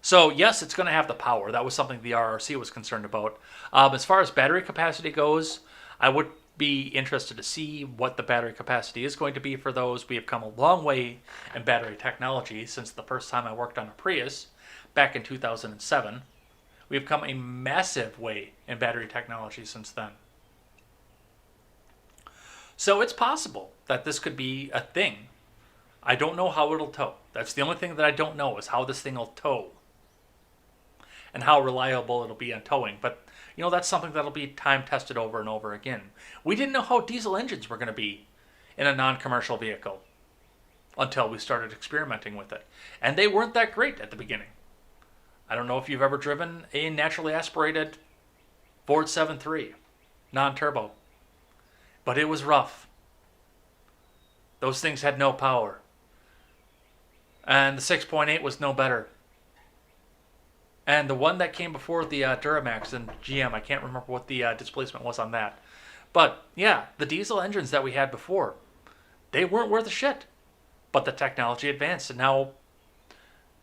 So yes, it's going to have the power. That was something the RRC was concerned about. As far as battery capacity goes, I would be interested to see what the battery capacity is going to be for those. We have come a long way in battery technology since the first time I worked on a Prius back in 2007. We've come a massive way in battery technology since then. So it's possible that this could be a thing. I don't know how it'll tow. That's the only thing that I don't know is how this thing will tow and how reliable it'll be on towing. But, that's something that'll be time tested over and over again. We didn't know how diesel engines were going to be in a non-commercial vehicle until we started experimenting with it. And they weren't that great at the beginning. I don't know if you've ever driven a naturally aspirated Ford 7.3 non-turbo. But it was rough. Those things had no power. And the 6.8 was no better. And the one that came before the Duramax and GM, I can't remember what the displacement was on that. But yeah, the diesel engines that we had before, they weren't worth a shit. But the technology advanced, and now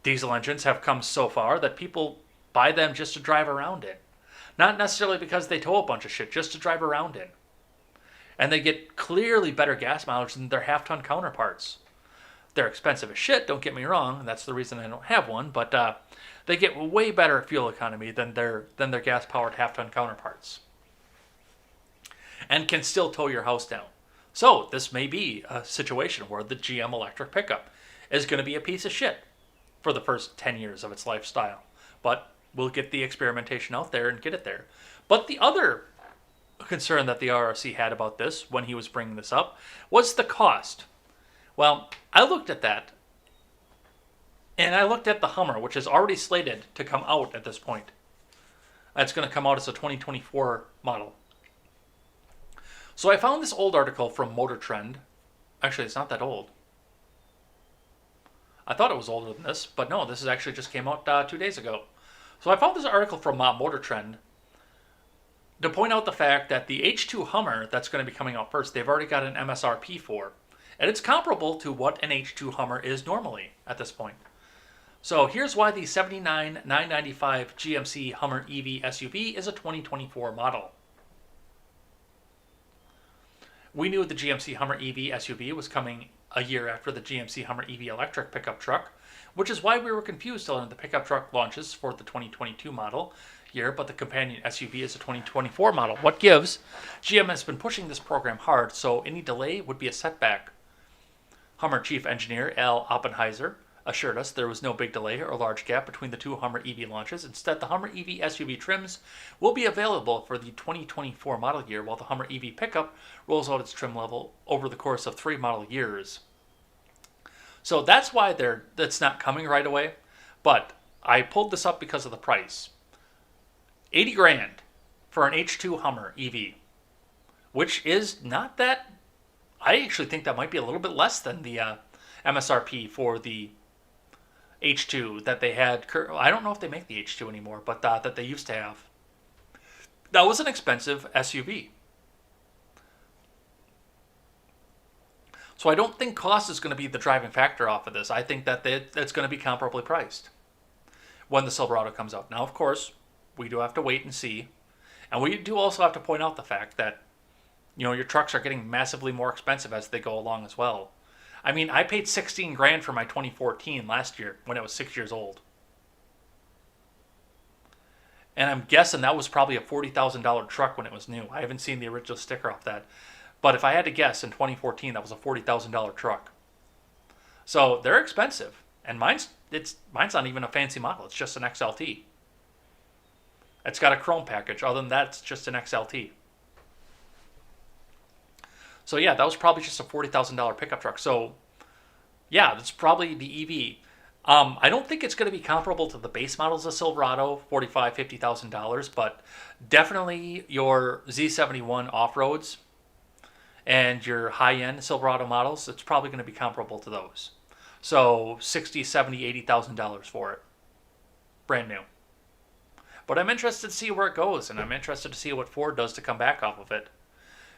diesel engines have come so far that people buy them just to drive around in. Not necessarily because they tow a bunch of shit, just to drive around in. And they get clearly better gas mileage than their half-ton counterparts. They're expensive as shit, don't get me wrong, and that's the reason I don't have one, but they get way better fuel economy than their gas-powered half-ton counterparts. And can still tow your house down. So this may be a situation where the GM electric pickup is going to be a piece of shit for the first 10 years of its lifestyle. But we'll get the experimentation out there and get it there. But the other concern that the RRC had about this when he was bringing this up was the cost. Well, I looked at that, and I looked at the Hummer, which is already slated to come out at this point. It's going to come out as a 2024 model. So I found this old article from Motor Trend. Actually, it's not that old. I thought it was older than this, but no, this is actually just came out 2 days ago. So I found this article from Motor Trend to point out the fact that the H2 Hummer that's going to be coming out first, they've already got an MSRP for. And it's comparable to what an H2 Hummer is normally at this point. So here's why the $79,995 GMC Hummer EV SUV is a 2024 model. We knew the GMC Hummer EV SUV was coming a year after the GMC Hummer EV electric pickup truck, which is why we were confused to learn the pickup truck launches for the 2022 model year, but the companion SUV is a 2024 model. What gives? GM has been pushing this program hard, so any delay would be a setback. Hummer Chief Engineer Al Oppenheiser assured us there was no big delay or large gap between the two Hummer EV launches. Instead, the Hummer EV SUV trims will be available for the 2024 model year, while the Hummer EV pickup rolls out its trim level over the course of 3 model years. So that's why that's not coming right away. But I pulled this up because of the price. $80,000 for an H2 Hummer EV, which is not that. I actually think that might be a little bit less than the MSRP for the H2 that they had. I don't know if they make the H2 anymore, but that they used to have. That was an expensive SUV. So I don't think cost is going to be the driving factor off of this. I think that it's going to be comparably priced when the Silverado comes out. Now, of course, we do have to wait and see. And we do also have to point out the fact that, your trucks are getting massively more expensive as they go along as well. I mean, I paid $16,000 for my 2014 last year when it was 6 years old. And I'm guessing that was probably a $40,000 truck when it was new. I haven't seen the original sticker off that. But if I had to guess, in 2014, that was a $40,000 truck. So they're expensive. And mine's not even a fancy model. It's just an XLT. It's got a chrome package. Other than that, it's just an XLT. So yeah, that was probably just a $40,000 pickup truck. So yeah, that's probably the EV. I don't think it's going to be comparable to the base models of Silverado, $45,000, $50,000, but definitely your Z71 off-roads and your high-end Silverado models, it's probably going to be comparable to those. So $60,000, $70,000, $80,000 for it. Brand new. But I'm interested to see where it goes, and I'm interested to see what Ford does to come back off of it.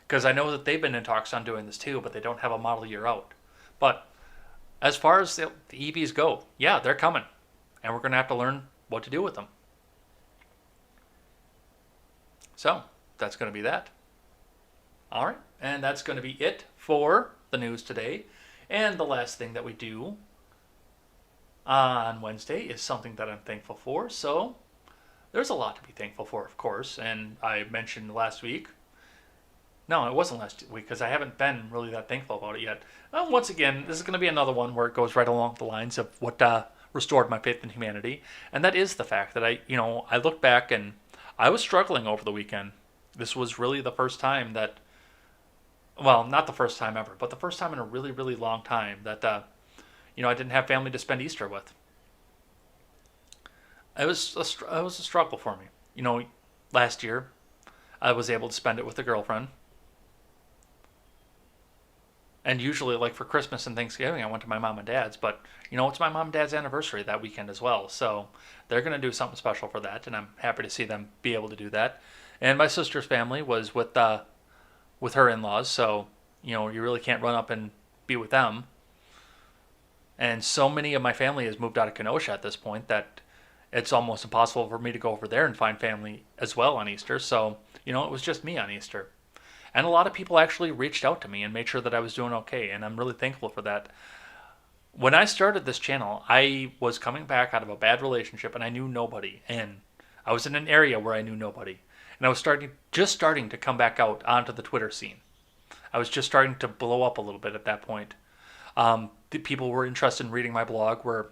Because I know that they've been in talks on doing this too, but they don't have a model year out. But as far as the EVs go, yeah, they're coming. And we're going to have to learn what to do with them. So, that's going to be that. All right, and that's going to be it for the news today. And the last thing that we do on Wednesday is something that I'm thankful for. So, there's a lot to be thankful for, of course. And I mentioned last week. No, it wasn't last week because I haven't been really that thankful about it yet. Once again, this is going to be another one where it goes right along the lines of what restored my faith in humanity. And that is the fact that I look back and I was struggling over the weekend. This was really the first time that, well, not the first time ever, but the first time in a really, really long time that, I didn't have family to spend Easter with. It was a struggle for me. Last year, I was able to spend it with a girlfriend. And usually, like for Christmas and Thanksgiving, I went to my mom and dad's. But, it's my mom and dad's anniversary that weekend as well. So they're going to do something special for that. And I'm happy to see them be able to do that. And my sister's family was with her in-laws. So, you really can't run up and be with them. And so many of my family has moved out of Kenosha at this point that it's almost impossible for me to go over there and find family as well on Easter. So, it was just me on Easter. And a lot of people actually reached out to me and made sure that I was doing okay, and I'm really thankful for that. When I started this channel, I was coming back out of a bad relationship, and I knew nobody. And I was in an area where I knew nobody. And I was just starting to come back out onto the Twitter scene. I was just starting to blow up a little bit at that point. The people were interested in reading my blog, were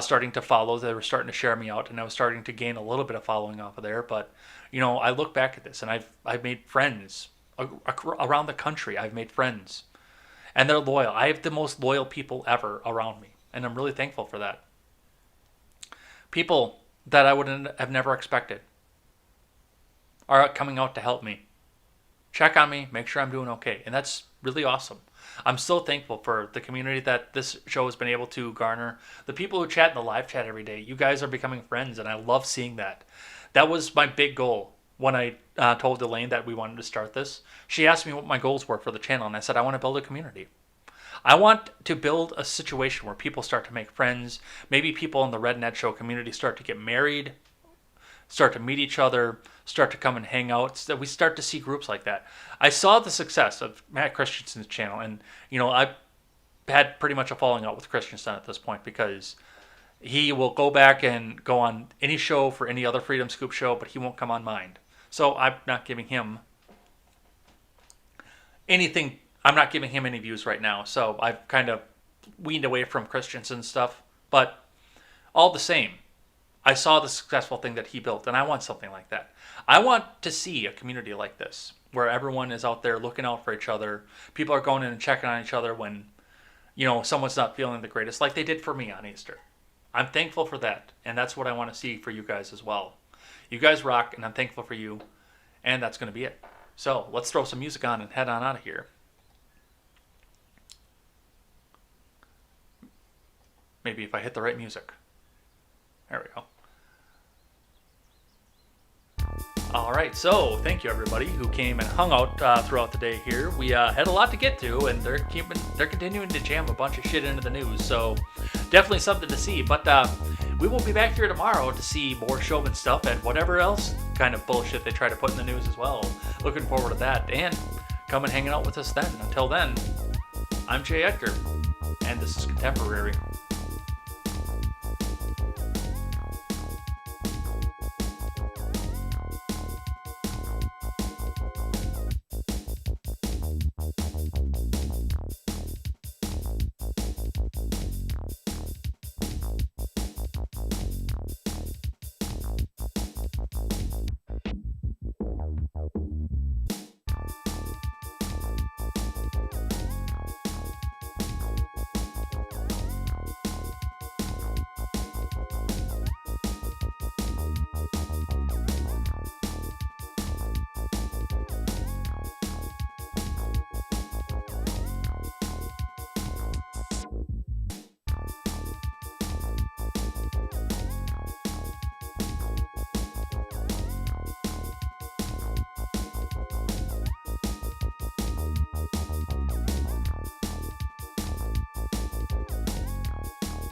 starting to follow. They were starting to share me out, and I was starting to gain a little bit of following off of there. But, I look back at this, and I've made friends. Around the country, I've made friends. And they're loyal. I have the most loyal people ever around me. And I'm really thankful for that. People that I would have never expected are coming out to help me. Check on me, make sure I'm doing okay. And that's really awesome. I'm so thankful for the community that this show has been able to garner. The people who chat in the live chat every day. You guys are becoming friends, and I love seeing that. That was my big goal. When I told Elaine that we wanted to start this, she asked me what my goals were for the channel, and I said, I want to build a community. I want to build a situation where people start to make friends. Maybe people in the Red Net Show community start to get married, start to meet each other, start to come and hang out. So that we start to see groups like that. I saw the success of Matt Christensen's channel, and I've had pretty much a falling out with Christensen at this point because he will go back and go on any show for any other Freedom Scoop show, but he won't come on mine. So I'm not giving him anything. I'm not giving him any views right now. So I've kind of weaned away from Christensen stuff. But all the same, I saw the successful thing that he built, and I want something like that. I want to see a community like this where everyone is out there looking out for each other. People are going in and checking on each other when, someone's not feeling the greatest, like they did for me on Easter. I'm thankful for that, and that's what I want to see for you guys as well. You guys rock, and I'm thankful for you, and that's going to be it. So let's throw some music on and head on out of here. Maybe if I hit the right music. There we go. All right, so thank you everybody who came and hung out throughout the day here. We had a lot to get to, and they're continuing to jam a bunch of shit into the news, so definitely something to see. But we will be back here tomorrow to see more Chauvin stuff and whatever else kind of bullshit they try to put in the news as well. Looking forward to that, and come and hang out with us then. Until then, I'm Jay Edgar, and this is Contemporary.